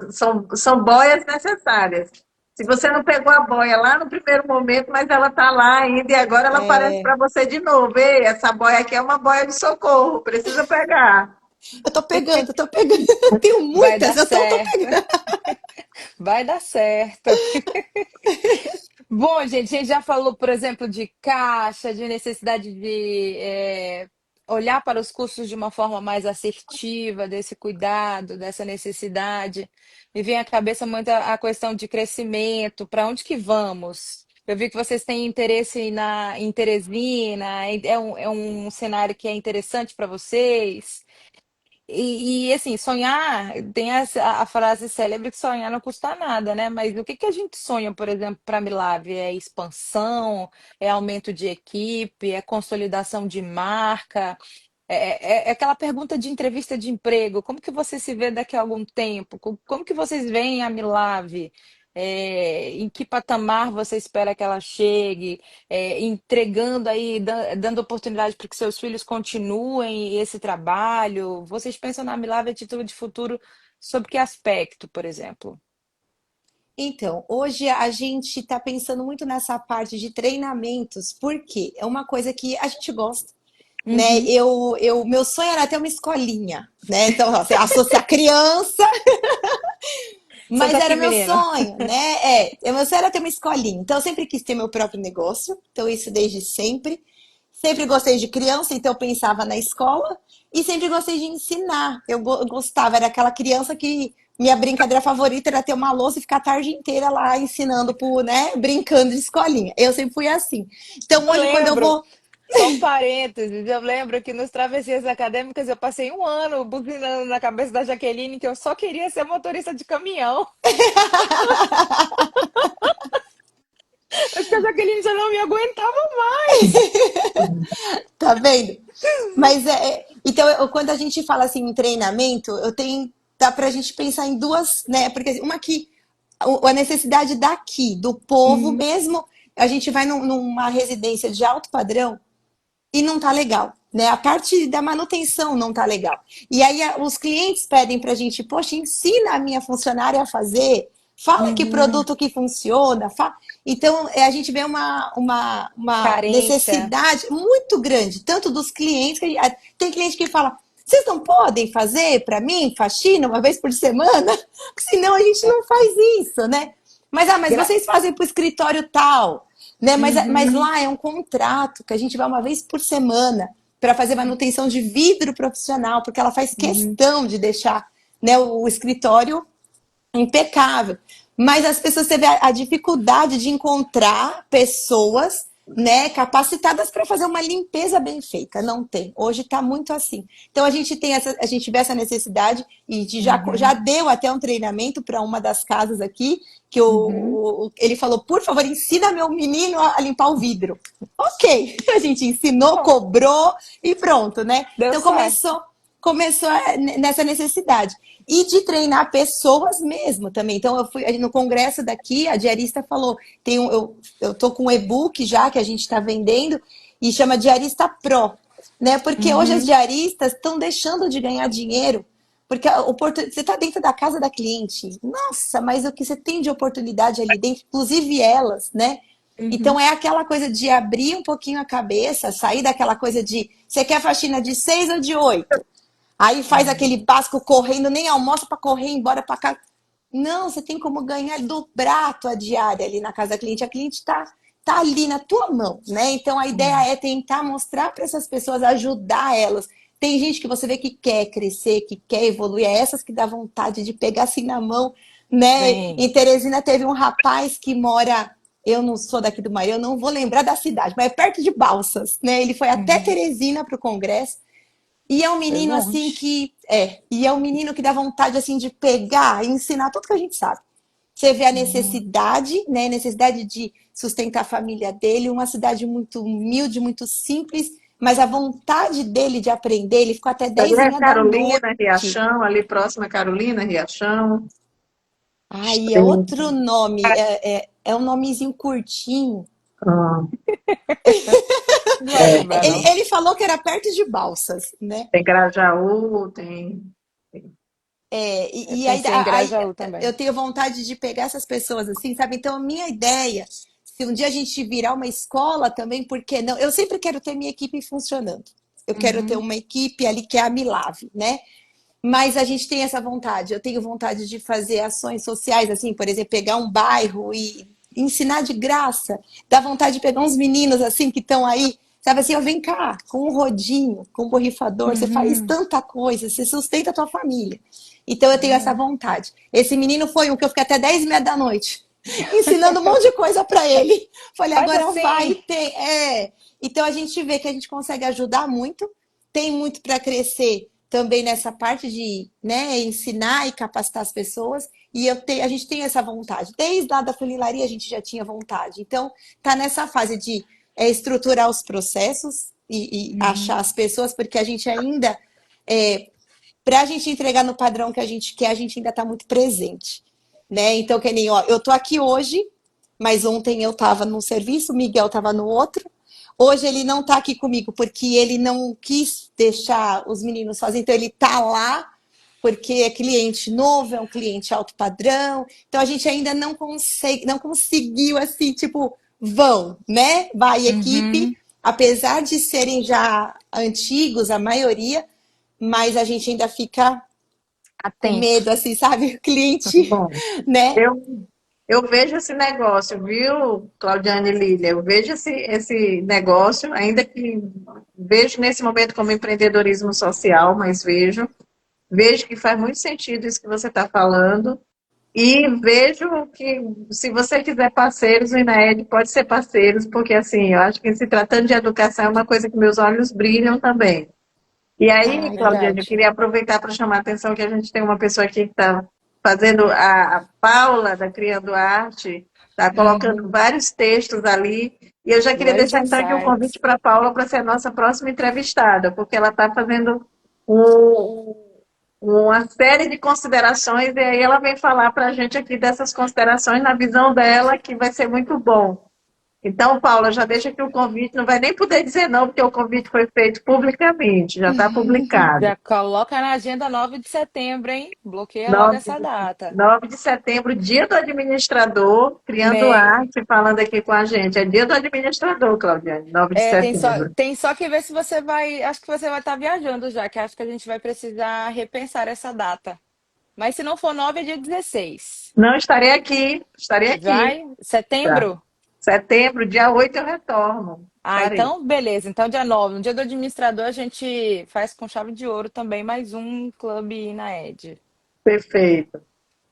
são boias necessárias. Se você não pegou a boia lá no primeiro momento, mas ela está lá ainda, e agora ela aparece é, para você de novo. Ei, essa boia aqui é uma boia de socorro, precisa pegar. eu tô pegando. Tenho Vai muitas, dar tô certo. pegando. Vai dar certo. Bom, gente, a gente já falou, por exemplo, de caixa, de necessidade de olhar para os custos de uma forma mais assertiva, desse cuidado, dessa necessidade. Me vem à cabeça muito a questão de crescimento, para onde que vamos? Eu vi que vocês têm interesse em Teresina, é um cenário que é interessante para vocês. Assim, sonhar, tem a frase célebre que sonhar não custa nada, né? Mas o que que a gente sonha, por exemplo, para a Milave? É expansão, é aumento de equipe, é consolidação de marca? É aquela pergunta de entrevista de emprego. Como que você se vê daqui a algum tempo? Como que vocês veem a Milave? Em que patamar você espera que ela chegue, entregando aí, dando oportunidade para que seus filhos continuem esse trabalho? Vocês pensam na Milave a título de futuro sobre que aspecto, por exemplo? Então, hoje a gente está pensando muito nessa parte de treinamentos, porque é uma coisa que a gente gosta, né? Uhum. Meu sonho era ter uma escolinha, né? Então, ó, você associa a criança, Senta mas era aqui, meu menina. sonho, né? Meu sonho era ter uma escolinha. Então, eu sempre quis ter meu próprio negócio, então isso desde sempre. Sempre gostei de criança, então eu pensava na escola e sempre gostei de ensinar. Gostava, era aquela criança que minha brincadeira favorita era ter uma louça e ficar a tarde inteira lá ensinando, né, brincando de escolinha. Eu sempre fui assim. Então Eu hoje quando eu lembro, vou, só um parênteses, eu lembro que nos travessias acadêmicas eu passei um ano buzinando na cabeça da Jaqueline que eu só queria ser motorista de caminhão. Acho que a Jaqueline já não me aguentava mais. tá vendo? Então quando a gente fala assim em treinamento, eu tenho dá pra gente pensar em duas, né? Porque uma que a necessidade daqui, do povo Uhum, mesmo, a gente vai numa residência de alto padrão e não tá legal, né? A parte da manutenção não tá legal. E aí os clientes pedem pra gente, poxa, ensina a minha funcionária a fazer, fala que uhum. produto que funciona. Então, a gente vê uma Carência. necessidade muito grande, tanto dos clientes, tem cliente que fala, vocês não podem fazer para mim faxina uma vez por semana? Porque senão a gente não faz isso, né? Mas Gra- vocês fazem para o escritório tal, né? Mas Uhum, lá é um contrato que a gente vai uma vez por semana para fazer manutenção de vidro profissional, porque ela faz uhum. questão de deixar, né, o escritório impecável. Mas as pessoas teve a dificuldade de encontrar pessoas, né, capacitadas para fazer uma limpeza bem feita. Não tem. Hoje está muito assim. Então a gente vê essa necessidade e já Uhum, deu até um treinamento para uma das casas aqui que uhum. ele falou, por favor, ensina meu menino a limpar o vidro. Ok, a gente ensinou, Bom, cobrou e pronto, né? deu Então certo. começou nessa necessidade. E de treinar pessoas mesmo também. Então, eu fui no congresso daqui, a diarista falou: eu tô com um e-book já que a gente está vendendo e chama Diarista Pro, né? Porque hoje as Uhum, diaristas estão deixando de ganhar dinheiro. Porque você está dentro da casa da cliente. Nossa, mas o que você tem de oportunidade ali dentro, inclusive elas, né? Então uhum, é aquela coisa de abrir um pouquinho a cabeça, sair daquela coisa de você quer faxina de 6 ou de 8. Aí faz uhum. aquele básico correndo, nem almoça para correr embora para casa. Não, você tem como ganhar dobrar a tua diária ali na casa da cliente. A cliente tá ali na tua mão, né? Então a ideia é tentar mostrar para essas pessoas, ajudar elas. Tem gente que você vê que quer crescer, que quer evoluir, é essas que dá vontade de pegar assim na mão, né? Tem. Em Teresina teve um rapaz que mora, eu não sou daqui do Maranhão, eu não vou lembrar da cidade, mas é perto de Balsas, né? Ele foi até Uhum. Teresina para o congresso e é um Foi menino assim longe. e é um menino que dá vontade assim de pegar e ensinar tudo que a gente sabe. Você vê a Uhum. necessidade, né? Necessidade de sustentar a família dele, uma cidade muito humilde, muito simples, mas a vontade dele de aprender, ele ficou até Ali dez e é meia da Carolina, noite. Riachão, ali próximo a Carolina, Riachão. Aí é outro nome, é um nomezinho curtinho. Ah, Não vai lembrar, não. Ele falou que era perto de Balsas, né? tem Grajaú, tem. Eu E aí, pensei em Grajaú também. eu tenho vontade de pegar essas pessoas assim, sabe? Então, a minha ideia, se um dia a gente virar uma escola também, por que não? Eu sempre quero ter minha equipe funcionando. Eu quero ter Uhum, uma equipe ali que é a Milave, né? Mas a gente tem essa vontade. Eu tenho vontade de fazer ações sociais, assim, por exemplo, pegar um bairro e ensinar de graça. Dá vontade de pegar uns meninos assim que estão aí, sabe assim, ó, vem cá, com um rodinho, com um borrifador, você faz uhum. tanta coisa, você sustenta a tua família. Então eu tenho essa É. vontade. Esse menino foi um que eu fiquei até 10 e meia da noite ensinando um monte de coisa para ele. Falei, Faz agora vai, assim. tem. Então a gente vê que a gente consegue ajudar muito, tem muito para crescer também nessa parte de, né, ensinar e capacitar as pessoas. E a gente tem essa vontade. Desde lá da funilaria a gente já tinha vontade. Então, tá nessa fase de estruturar os processos e achar Uhum. as pessoas, porque a gente ainda, para a gente entregar no padrão que a gente quer, a gente ainda está muito presente. né? Então, que nem, ó, eu tô aqui hoje, mas ontem eu tava num serviço, o Miguel tava no outro. Hoje ele não tá aqui comigo porque ele não quis deixar os meninos sozinhos, então ele tá lá porque é cliente novo, é um cliente alto padrão. Então a gente ainda não consegue, não conseguiu assim, tipo, vão, né? Vai equipe, Uhum. apesar de serem já antigos, a maioria, mas a gente ainda fica com Atento. medo, assim, sabe? O cliente, Bom, né? eu vejo esse negócio, viu, Claudiane e Lília? Eu vejo esse negócio, ainda que vejo nesse momento como empreendedorismo social, mas vejo que faz muito sentido isso que você está falando. E vejo que, se você quiser parceiros, o INAED pode ser parceiros, porque, assim, eu acho que se tratando de educação é uma coisa que meus olhos brilham também. E Ah, aí, é Claudiane, eu verdade. queria aproveitar para chamar a atenção que a gente tem uma pessoa aqui que está fazendo, a Paula, da Criando Arte, está Uhum. colocando vários textos ali. E eu já queria Vários deixar, então, aqui o convite insights. para a Paula para ser a nossa próxima entrevistada, porque ela está fazendo um, uma série de considerações, e aí ela vem falar para a gente aqui dessas considerações na visão dela, que vai ser muito bom. Então, Paula, já deixa aqui o convite, não vai nem poder dizer não, porque o convite foi feito publicamente, já está publicado. Já coloca na agenda 9 de setembro, hein? Bloqueia logo 9 essa de, data. 9 de setembro, dia do administrador, criando Me- arte, falando aqui com a gente. É dia do administrador, Claudiane, 9 de É, setembro. tem só que ver se você vai. Acho que você vai estar viajando já, que acho que a gente vai precisar repensar essa data. Mas se não for 9 é dia 16. Não, estarei aqui, estarei aqui. Vai? Tá. Setembro? Setembro, dia 8 eu retorno. Ah, Estarei. então beleza. Então, dia 9, no dia do administrador, a gente faz com chave de ouro também mais um clube na Ed. Perfeito.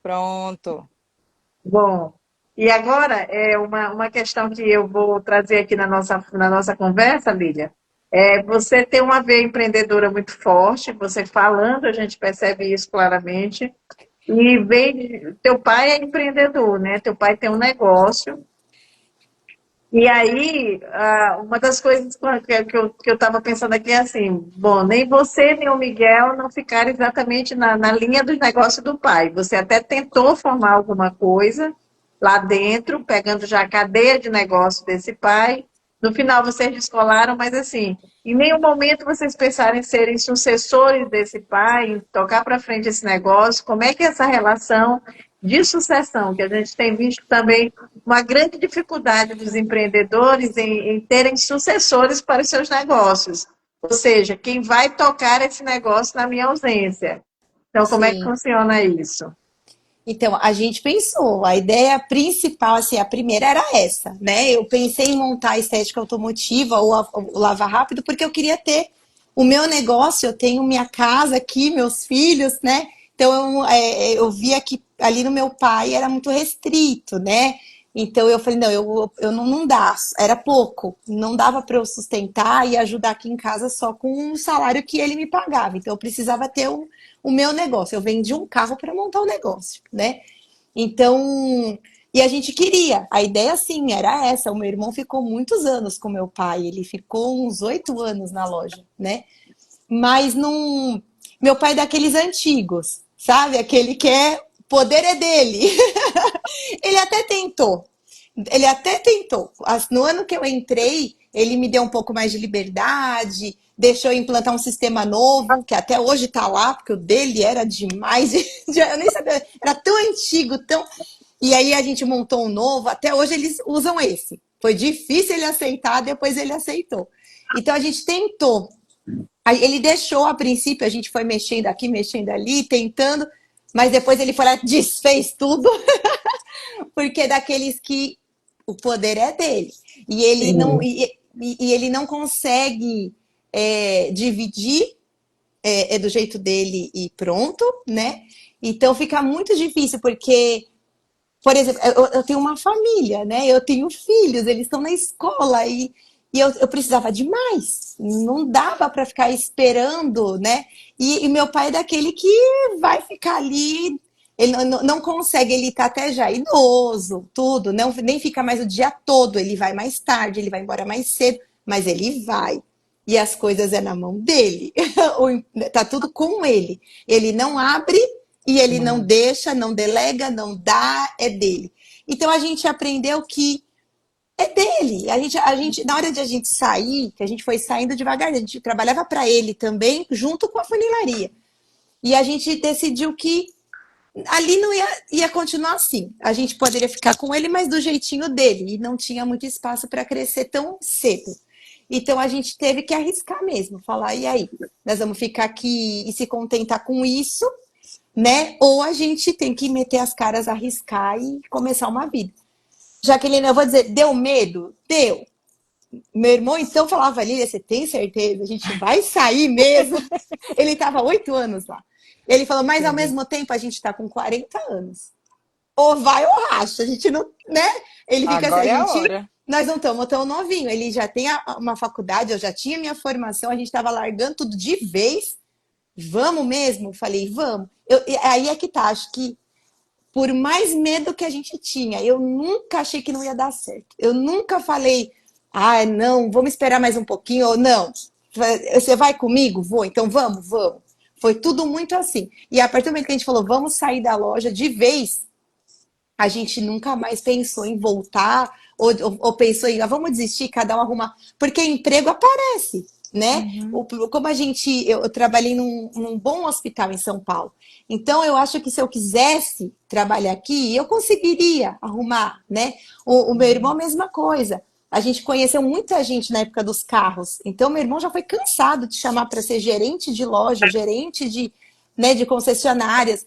Pronto. Bom, e agora é uma questão que eu vou trazer aqui na nossa conversa, Lília. É, você tem uma veia empreendedora muito forte, você falando, a gente percebe isso claramente. E teu pai é empreendedor, né? Teu pai tem um negócio. E aí, uma das coisas que eu estava pensando aqui é assim, bom, nem você nem o Miguel não ficaram exatamente na linha dos negócios do pai. Você até tentou formar alguma coisa lá dentro, pegando já a cadeia de negócio desse pai. No final vocês descolaram, mas assim, em nenhum momento vocês pensaram em serem sucessores desse pai, em tocar para frente esse negócio. Como é que é essa relação de sucessão, que a gente tem visto também uma grande dificuldade dos empreendedores em terem sucessores para os seus negócios. Ou seja, quem vai tocar esse negócio na minha ausência. Então, como é que Sim. funciona isso? Então, a gente pensou, a ideia principal, assim, a primeira era essa, né? Eu pensei em montar a estética automotiva ou o Lava Rápido, porque eu queria ter o meu negócio, eu tenho minha casa aqui, meus filhos, né? Então, eu via que ali no meu pai era muito restrito, né? Então, eu falei, não, eu não dá, era pouco, não dava para eu sustentar e ajudar aqui em casa só com o salário que ele me pagava. Então, eu precisava ter o meu negócio. Eu vendi um carro para montar o negócio, né? Então, e a gente queria. A ideia, sim, era essa. O meu irmão ficou muitos anos com meu pai. Ele ficou uns 8 anos na loja, né? Mas não. Meu pai é daqueles antigos, sabe? Aquele que é. O poder é dele. Ele até tentou. Ele até tentou. No ano que eu entrei, ele me deu um pouco mais de liberdade, deixou eu implantar um sistema novo, que até hoje está lá, porque o dele era demais. Eu nem sabia, era tão antigo, tão. E aí a gente montou um novo, até hoje eles usam esse. Foi difícil ele aceitar, depois ele aceitou. Então a gente tentou. Aí ele deixou a princípio, a gente foi mexendo aqui, mexendo ali, tentando, mas depois ele foi lá, desfez tudo, porque é daqueles que o poder é dele. E ele não, Sim. e ele não consegue dividir, é do jeito dele e pronto, né? Então fica muito difícil, porque, por exemplo, eu tenho uma família, né? Eu tenho filhos, eles estão na escola e eu precisava de mais. Não dava para ficar esperando, né? E meu pai é daquele que vai ficar ali. Ele não consegue, ele tá até já idoso, tudo, não, nem fica mais o dia todo, ele vai mais tarde, ele vai embora mais cedo, mas ele vai. E as coisas é na mão dele, tá tudo com ele. Ele não abre e ele não Uhum. deixa, não delega, não dá, é dele. Então a gente aprendeu que é dele. Na hora de a gente sair, que a gente foi saindo devagar, a gente trabalhava para ele também, junto com a funilaria. E a gente decidiu que ali não ia continuar assim. A gente poderia ficar com ele, mas do jeitinho dele. E não tinha muito espaço para crescer tão cedo. Então a gente teve que arriscar mesmo, falar, e aí? Nós vamos ficar aqui e se contentar com isso, né? Ou a gente tem que meter as caras, arriscar e começar uma vida. Jaqueline, eu vou dizer, deu medo? Deu. Meu irmão então falava, Lília, você tem certeza? A gente vai sair mesmo? Ele estava 8 anos lá. Ele falou, mas ao Entendi. mesmo tempo a gente está com 40 anos. Ou vai ou racha. A gente não, né? Ele fica assim, Agora é a hora. nós não estamos tão novinho. Ele já tem uma faculdade, eu já tinha minha formação, a gente estava largando tudo de vez. Vamos mesmo? Falei, vamos. Aí é que tá, acho que por mais medo que a gente tinha, eu nunca achei que não ia dar certo. Eu nunca falei, ah, não, vamos esperar mais um pouquinho, ou não, você vai comigo? Vou, então vamos, vamos. Foi tudo muito assim. E a partir do momento que a gente falou, vamos sair da loja de vez, a gente nunca mais pensou em voltar ou pensou em vamos desistir, cada um arrumar. Porque emprego aparece, né? Uhum. Como eu trabalhei num bom hospital em São Paulo. Então eu acho que se eu quisesse trabalhar aqui, eu conseguiria arrumar, né? O meu irmão, a Uhum. mesma coisa. A gente conheceu muita gente na época dos carros. Então, meu irmão já foi cansado de chamar para ser gerente de loja, gerente de concessionárias.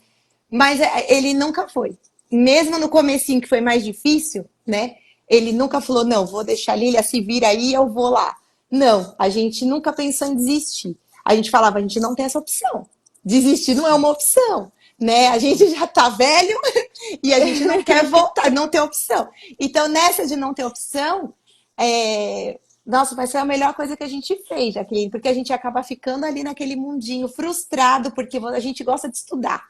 Mas ele nunca foi. Mesmo no comecinho, que foi mais difícil, né? Ele nunca falou, não, vou deixar a Lília se vir aí, eu vou lá. Não, a gente nunca pensou em desistir. A gente falava, a gente não tem essa opção. Desistir não é uma opção, né? A gente já tá velho e a gente não quer voltar, não tem opção. Então, nessa de não ter opção, nossa, vai ser a melhor coisa que a gente fez, Jaqueline, porque a gente acaba ficando ali naquele mundinho frustrado, porque a gente gosta de estudar,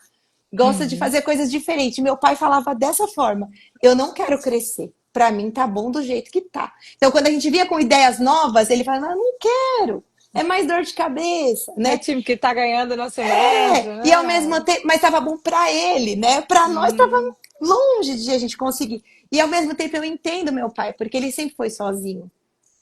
gosta de Uhum. fazer coisas diferentes. Meu pai falava dessa forma: eu não quero crescer. Para mim tá bom do jeito que tá. Então, quando a gente via com ideias novas, ele falava: não quero. É mais dor de cabeça, É né? time que tá ganhando não se mexe, E ao mesmo né? tempo, mas estava bom para ele, né? Para nós estava Hum. longe de a gente conseguir. E ao mesmo tempo eu entendo meu pai, porque ele sempre foi sozinho.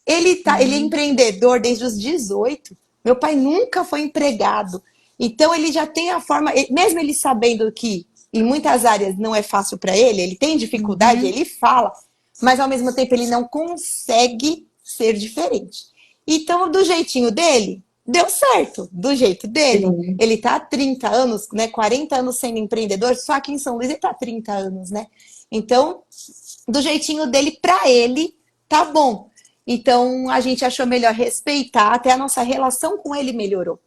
Ele é Uhum. empreendedor desde os 18. Meu pai nunca foi empregado. Então ele já tem a forma, mesmo ele sabendo que em muitas áreas não é fácil para ele tem dificuldade, Uhum. ele fala, mas ao mesmo tempo ele não consegue ser diferente. Então, do jeitinho dele, deu certo, do jeito dele. Sim. Ele está há 30 anos, né, 40 anos sendo empreendedor, só aqui em São Luís ele está há 30 anos, né? Então, do jeitinho dele, para ele, tá bom. Então a gente achou melhor respeitar, até a nossa relação com ele melhorou.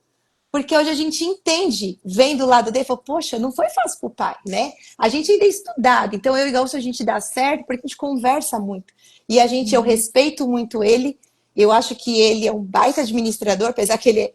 Porque hoje a gente entende, vem do lado dele, fala, poxa, não foi fácil pro pai, né? A gente ainda é estudado, então eu e Gaúcho a gente dá certo porque a gente conversa muito. E eu Uhum. respeito muito ele, eu acho que ele é um baita administrador, apesar que ele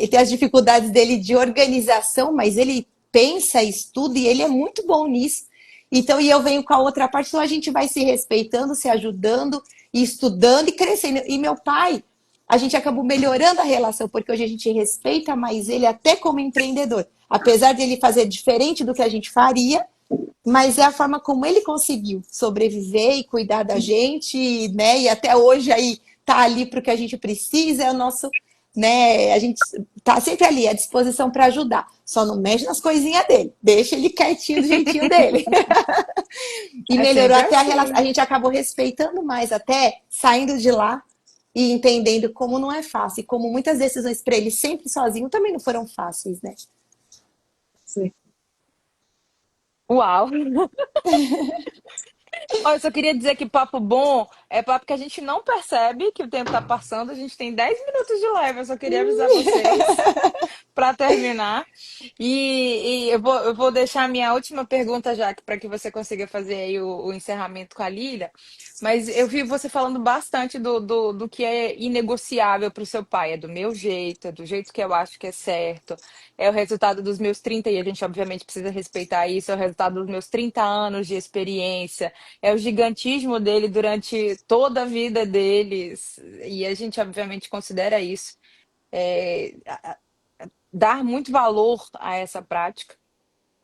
tem as dificuldades dele de organização, mas ele pensa, estuda e ele é muito bom nisso. Então, e eu venho com a outra parte, então a gente vai se respeitando, se ajudando, estudando e crescendo. E meu pai, a gente acabou melhorando a relação, porque hoje a gente respeita mais ele até como empreendedor. Apesar de ele fazer diferente do que a gente faria, mas é a forma como ele conseguiu sobreviver e cuidar da gente, né? E até hoje aí tá ali para o que a gente precisa, é o nosso, né? A gente tá sempre ali à disposição para ajudar. Só não mexe nas coisinhas dele, deixa ele quietinho do jeitinho dele. E É melhorou sempre até a relação. A assim. gente acabou respeitando mais, até saindo de lá e entendendo como não é fácil. E como muitas decisões para ele sempre sozinho também não foram fáceis, né? Sim. Uau! Olha, eu só queria dizer que papo bom é papo que a gente não percebe que o tempo tá passando. A gente tem 10 minutos de live. Eu só queria avisar vocês para terminar. E eu vou deixar a minha última pergunta, já para que você consiga fazer aí o encerramento com a Lília. Mas eu vi você falando bastante do que é inegociável para o seu pai. É do meu jeito, é do jeito que eu acho que é certo. É o resultado dos meus 30 e a gente obviamente precisa respeitar isso. É o resultado dos meus 30 anos de experiência. É o gigantismo dele durante toda a vida deles. E a gente obviamente considera isso. É, dar muito valor a essa prática.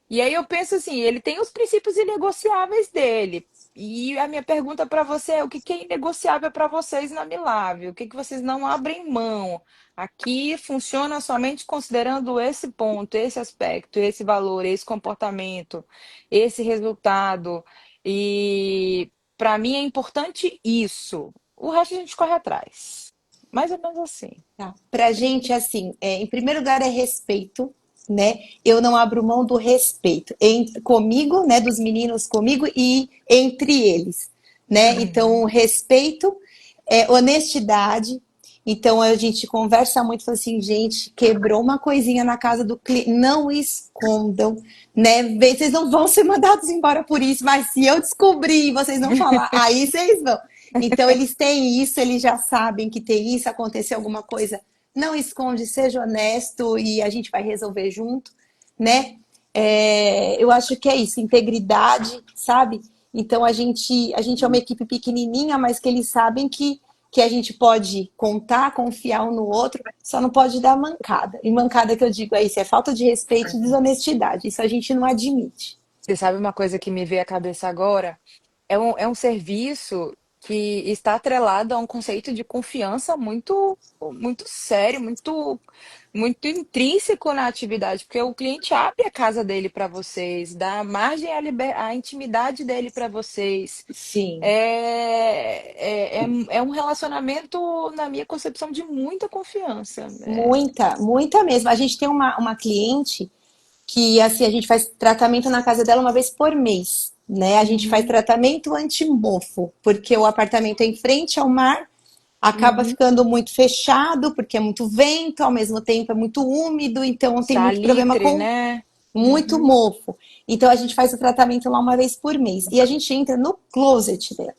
E aí eu penso assim, ele tem os princípios inegociáveis dele. E a minha pergunta para você é, o que que é inegociável para vocês na Milave? O que que vocês não abrem mão? Aqui funciona somente considerando esse ponto, esse aspecto, esse valor, esse comportamento, esse resultado. E para mim é importante isso. O resto a gente corre atrás. Mais ou menos assim. Tá. Pra gente, assim, em primeiro lugar é respeito, né? Eu não abro mão do respeito comigo, né? Dos meninos comigo e entre eles, né? Então, respeito, honestidade. Então, a gente conversa muito, fala assim, gente, quebrou uma coisinha na casa do cliente, não escondam, né? Vocês não vão ser mandados embora por isso, mas se eu descobrir e vocês não falar, aí vocês vão. Então, eles têm isso, eles já sabem que tem isso, aconteceu alguma coisa, não esconde, seja honesto e a gente vai resolver junto, né? Eu acho que é isso, integridade, sabe? Então, a gente é uma equipe pequenininha, mas que eles sabem que a gente pode contar, confiar um no outro, só não pode dar mancada. E mancada que eu digo é isso, é falta de respeito e desonestidade. Isso a gente não admite. Você sabe uma coisa que me veio à cabeça agora? É um serviço que está atrelado a um conceito de confiança muito, muito sério, muito, muito intrínseco na atividade, porque o cliente abre a casa dele para vocês, dá margem à intimidade dele para vocês. Sim. É um relacionamento, na minha concepção, de muita confiança. Muita, muita mesmo. A gente tem uma cliente que assim, a gente faz tratamento na casa dela uma vez por mês, né? A gente faz Uhum, tratamento anti-mofo, porque o apartamento é em frente ao mar, acaba uhum. ficando muito fechado, porque é muito vento, ao mesmo tempo é muito úmido, então tem muito problema Salitre, com né? muito Uhum. mofo. Então a gente faz o tratamento lá uma vez por mês. E a gente entra no closet dela.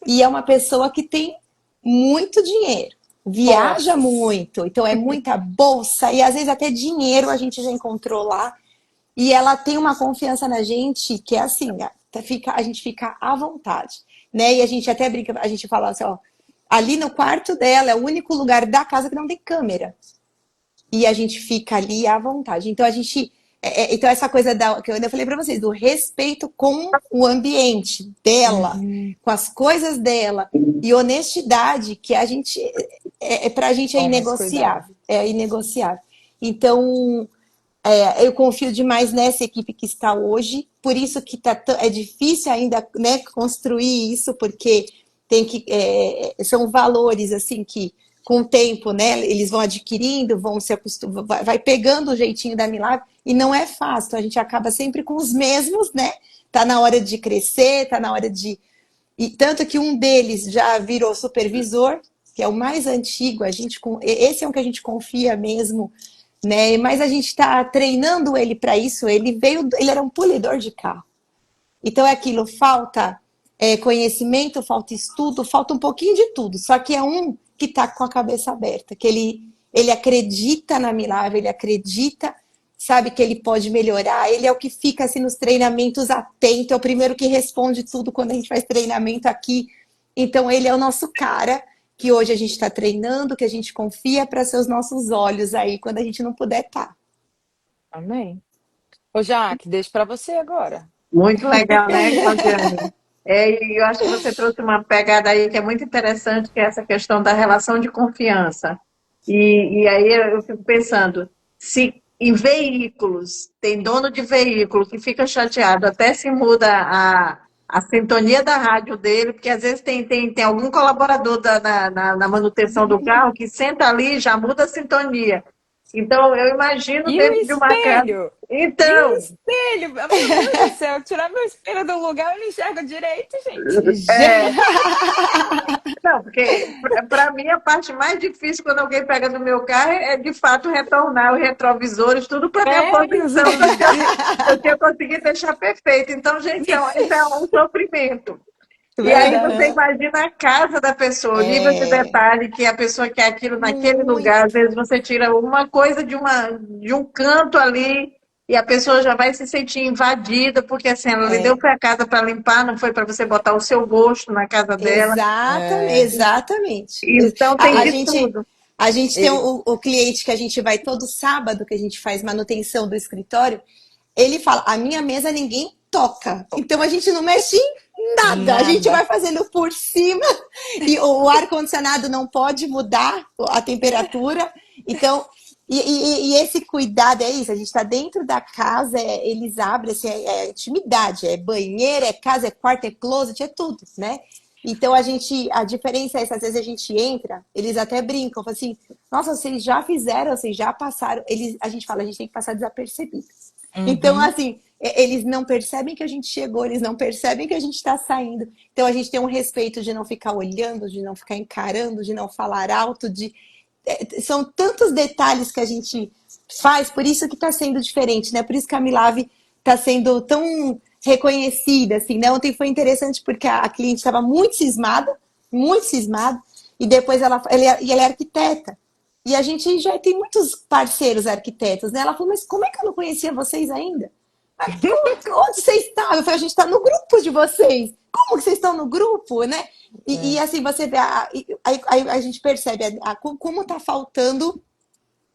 E é uma pessoa que tem muito dinheiro, viaja Posses. muito, então é muita bolsa e às vezes até dinheiro a gente já encontrou lá. E ela tem uma confiança na gente que é assim, a gente fica à vontade, né? E a gente até brinca, a gente fala assim, ó, ali no quarto dela é o único lugar da casa que não tem câmera e a gente fica ali à vontade. Então a gente, então essa coisa que eu ainda falei para vocês, do respeito com o ambiente dela, Uhum. com as coisas dela e honestidade que a gente para a gente Vamos cuidar. é inegociável. Então eu confio demais nessa equipe que está hoje, por isso que é difícil ainda, né, construir isso, porque são valores assim que com o tempo, né, eles vão adquirindo, vão se acostumando, vai pegando o jeitinho da Milagre e não é fácil. Então, a gente acaba sempre com os mesmos, né? Tá na hora de crescer, tá na hora de e tanto que um deles já virou supervisor, que é o mais antigo, esse é um que a gente confia mesmo, né? Mas a gente está treinando ele para isso. Ele era um polidor de carro. Então é aquilo, falta conhecimento, falta estudo, falta um pouquinho de tudo. Só que é um que está com a cabeça aberta, que ele acredita na Milagre, ele acredita, sabe que ele pode melhorar. Ele é o que fica assim nos treinamentos atento, é o primeiro que responde tudo quando a gente faz treinamento aqui. Então ele é o nosso cara que hoje a gente está treinando, que a gente confia para ser os nossos olhos aí quando a gente não puder estar. Tá. Amém. Ô, Jaque, deixo para você agora. Muito legal, né, Claudiane? E eu acho que você trouxe uma pegada aí que é muito interessante, que é essa questão da relação de confiança. E aí eu fico pensando, se em veículos, tem dono de veículo que fica chateado, até se muda a sintonia da rádio dele, porque às vezes tem algum colaborador na manutenção do carro que senta ali e já muda a sintonia. Então, eu imagino E o dentro de uma casa. espelho? E o Então, espelho? Meu Deus do céu, tirar meu espelho do lugar, eu não enxergo direito, gente. é, não, porque para mim a parte mais difícil quando alguém pega no meu carro é de fato retornar os retrovisores, tudo para minha É, posição que eu tinha conseguido deixar perfeito. Então, gente, isso é um sofrimento. E aí você Verdade. imagina a casa da pessoa, o nível de É, detalhe que a pessoa quer aquilo naquele lugar. Às muito. vezes você tira uma coisa de um canto ali e a pessoa já vai se sentir invadida, porque assim, ela lhe deu É, para a casa para limpar, não foi para você botar o seu gosto na casa dela. exatamente, é, exatamente. Então tem A, a de gente, tudo. a gente tem ele, o cliente que a gente vai todo sábado, que a gente faz manutenção do escritório. Ele fala: a minha mesa ninguém toca. Então a gente não mexe em nada. A gente Nada. vai fazendo por cima e o ar-condicionado não pode mudar a temperatura. Então, e esse cuidado é isso. A gente está dentro da casa, eles abrem, assim, é intimidade, é banheiro, é casa, é quarto, é closet, é tudo, né? Então a diferença é essa, às vezes a gente entra, eles até brincam, falam assim, nossa, vocês já fizeram, vocês já passaram, a gente fala, a gente tem que passar desapercebido. Então, Uhum. assim, eles não percebem que a gente chegou, eles não percebem que a gente está saindo. Então, a gente tem um respeito de não ficar olhando, de não ficar encarando, de não falar alto, são tantos detalhes que a gente faz, por isso que está sendo diferente, né? Por isso que a Milave está sendo tão reconhecida, assim, né? Ontem foi interessante porque a cliente estava muito cismada, e depois ela é arquiteta. E a gente já tem muitos parceiros arquitetos, né? Ela falou, mas como é que eu não conhecia vocês ainda? Onde vocês estavam? Eu falei, a gente está no grupo de vocês. Como que vocês estão no grupo, né? E É. assim, você vê, aí a gente percebe como está faltando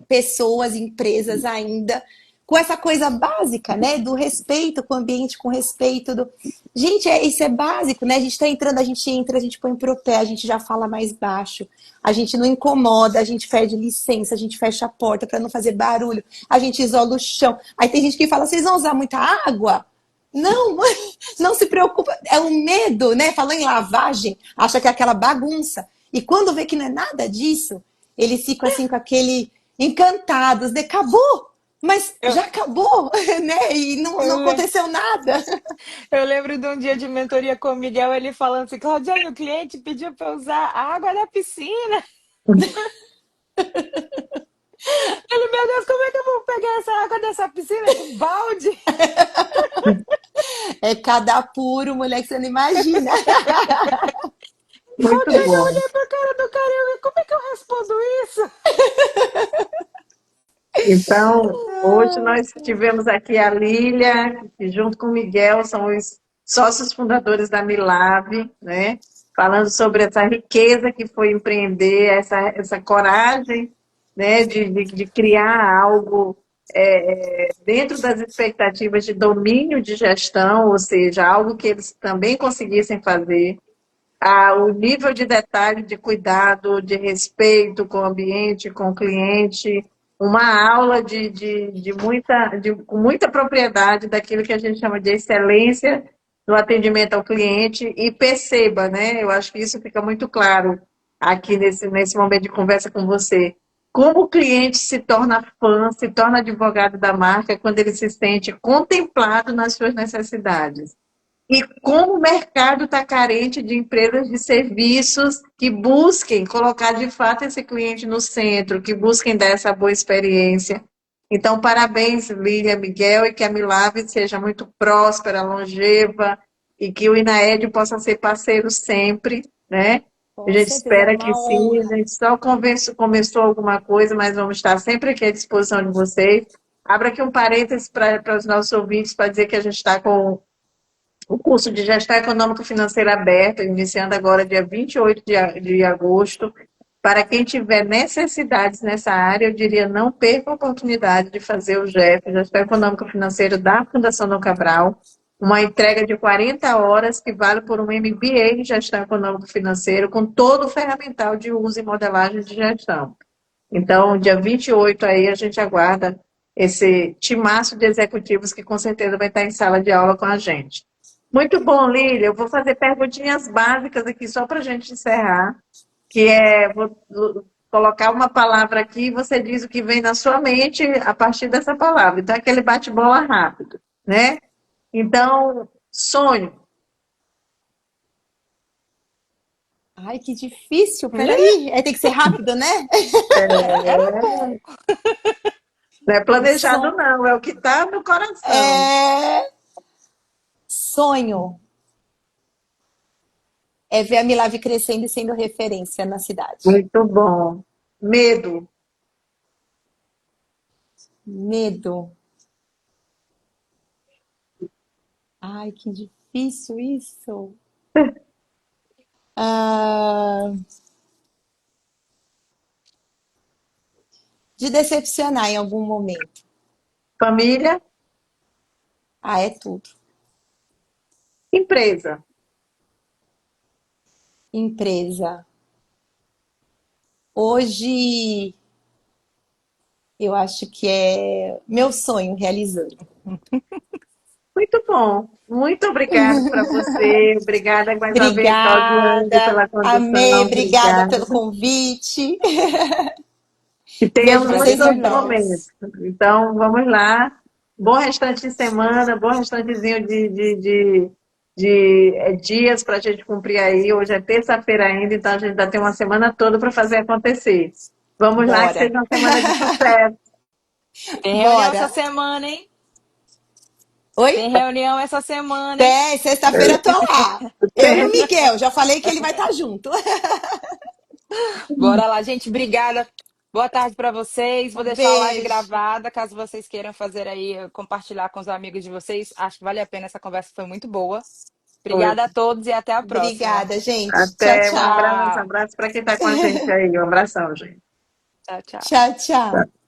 pessoas, empresas ainda com essa coisa básica, né? Do respeito com o ambiente, com respeito do. Gente, isso é básico, né? A gente tá entrando, a gente entra, a gente põe pro pé, a gente já fala mais baixo, a gente não incomoda, a gente pede licença, a gente fecha a porta para não fazer barulho, a gente isola o chão. Aí tem gente que fala, vocês vão usar muita água? Não, não se preocupa. É o medo, né? Falou em lavagem, acha que é aquela bagunça. E quando vê que não é nada disso, eles ficam assim com aquele encantados, né? Acabou, mas Eu, já acabou, né? E não eu, le- aconteceu nada. eu lembro de um dia de mentoria com o Miguel, ele falando assim, Claudiane, o cliente pediu para usar a água da piscina. Ele, meu Deus, como é que eu vou pegar essa água dessa piscina com balde? É cada apuro, mulher, que você não imagina. Muito Quando eu bom. olhei pra cara do cara, como é que eu respondo isso? Então, hoje nós tivemos aqui a Lília, que junto com o Miguel são os sócios fundadores da Milave, né? Falando sobre essa riqueza que foi empreender, essa coragem, né, de criar algo dentro das expectativas de domínio de gestão, ou seja, algo que eles também conseguissem fazer o nível de detalhe, de cuidado, de respeito com o ambiente, com o cliente, uma aula com muita propriedade daquilo que a gente chama de excelência no atendimento ao cliente e perceba, né? Eu acho que isso fica muito claro aqui nesse momento de conversa com você. Como o cliente se torna fã, se torna advogado da marca quando ele se sente contemplado nas suas necessidades. E como o mercado está carente de empresas de serviços que busquem colocar de fato esse cliente no centro, que busquem dar essa boa experiência. Então, parabéns, Lília, Miguel, e que a Milave seja muito próspera, longeva, e que o Inaed possa ser parceiro sempre, né? A Com gente certeza, é espera que uma sim, a honra. gente só começou alguma coisa, mas vamos estar sempre aqui à disposição de vocês. Abra aqui um parênteses para os nossos ouvintes para dizer que a gente está com o curso de Gestão Econômica Financeira aberto, iniciando agora dia 28 de agosto. Para quem tiver necessidades nessa área, eu diria não perca a oportunidade de fazer o GEF, Gestão Econômica Financeira da Fundação Dom Cabral, uma entrega de 40 horas que vale por um MBA em Gestão Econômica Financeira, com todo o ferramental de uso e modelagem de gestão. Então, dia 28 aí a gente aguarda esse timaço de executivos que com certeza vai estar em sala de aula com a gente. Muito bom, Lília. Eu vou fazer perguntinhas básicas aqui só para a gente encerrar, que vou colocar uma palavra aqui e você diz o que vem na sua mente a partir dessa palavra. Então, aquele bate-bola rápido, né? Então, sonho. Ai, que difícil, peraí. Tem que ser rápido, né? Era bom. Não é planejado, Som, não, é o que está no coração. é... Sonho é ver a Milave crescendo e sendo referência na cidade. Muito bom. Medo. Medo. Ai, que difícil isso. Ah, de decepcionar em algum momento. Família. Ah, é tudo. Empresa. Empresa. Hoje, eu acho que é meu sonho realizando. Muito bom. Muito obrigada para você. Obrigada mais uma vez, Claudiane, Obrigada, pela amei, condução. obrigada Obrigada. pelo convite. Que Beijo tenhamos para Prazer vocês foi muitos nosso. momentos. Então, vamos lá. Bom restante de semana, bom restantezinho de dias para a gente cumprir aí. Hoje é terça-feira ainda, então a gente ainda tem uma semana toda para fazer acontecer. Vamos lá, que Bora, seja uma semana de sucesso. Tem reunião essa bora. semana, hein? Oi? Tem reunião essa semana, hein? Tem, sexta-feira eu tô lá. Eu e o Miguel, já falei que ele vai estar junto. Bora lá, gente. Obrigada. Boa tarde para vocês. Vou deixar a live Beijo. gravada, caso vocês queiram fazer aí, compartilhar com os amigos de vocês. Acho que vale a pena, essa conversa foi muito boa. Obrigada a todos e até a próxima. Obrigada, gente. Tchau, Até, tchau. um Tchau. abraço para quem está com a gente aí. Um abração, gente. Tchau, tchau. Tchau, tchau.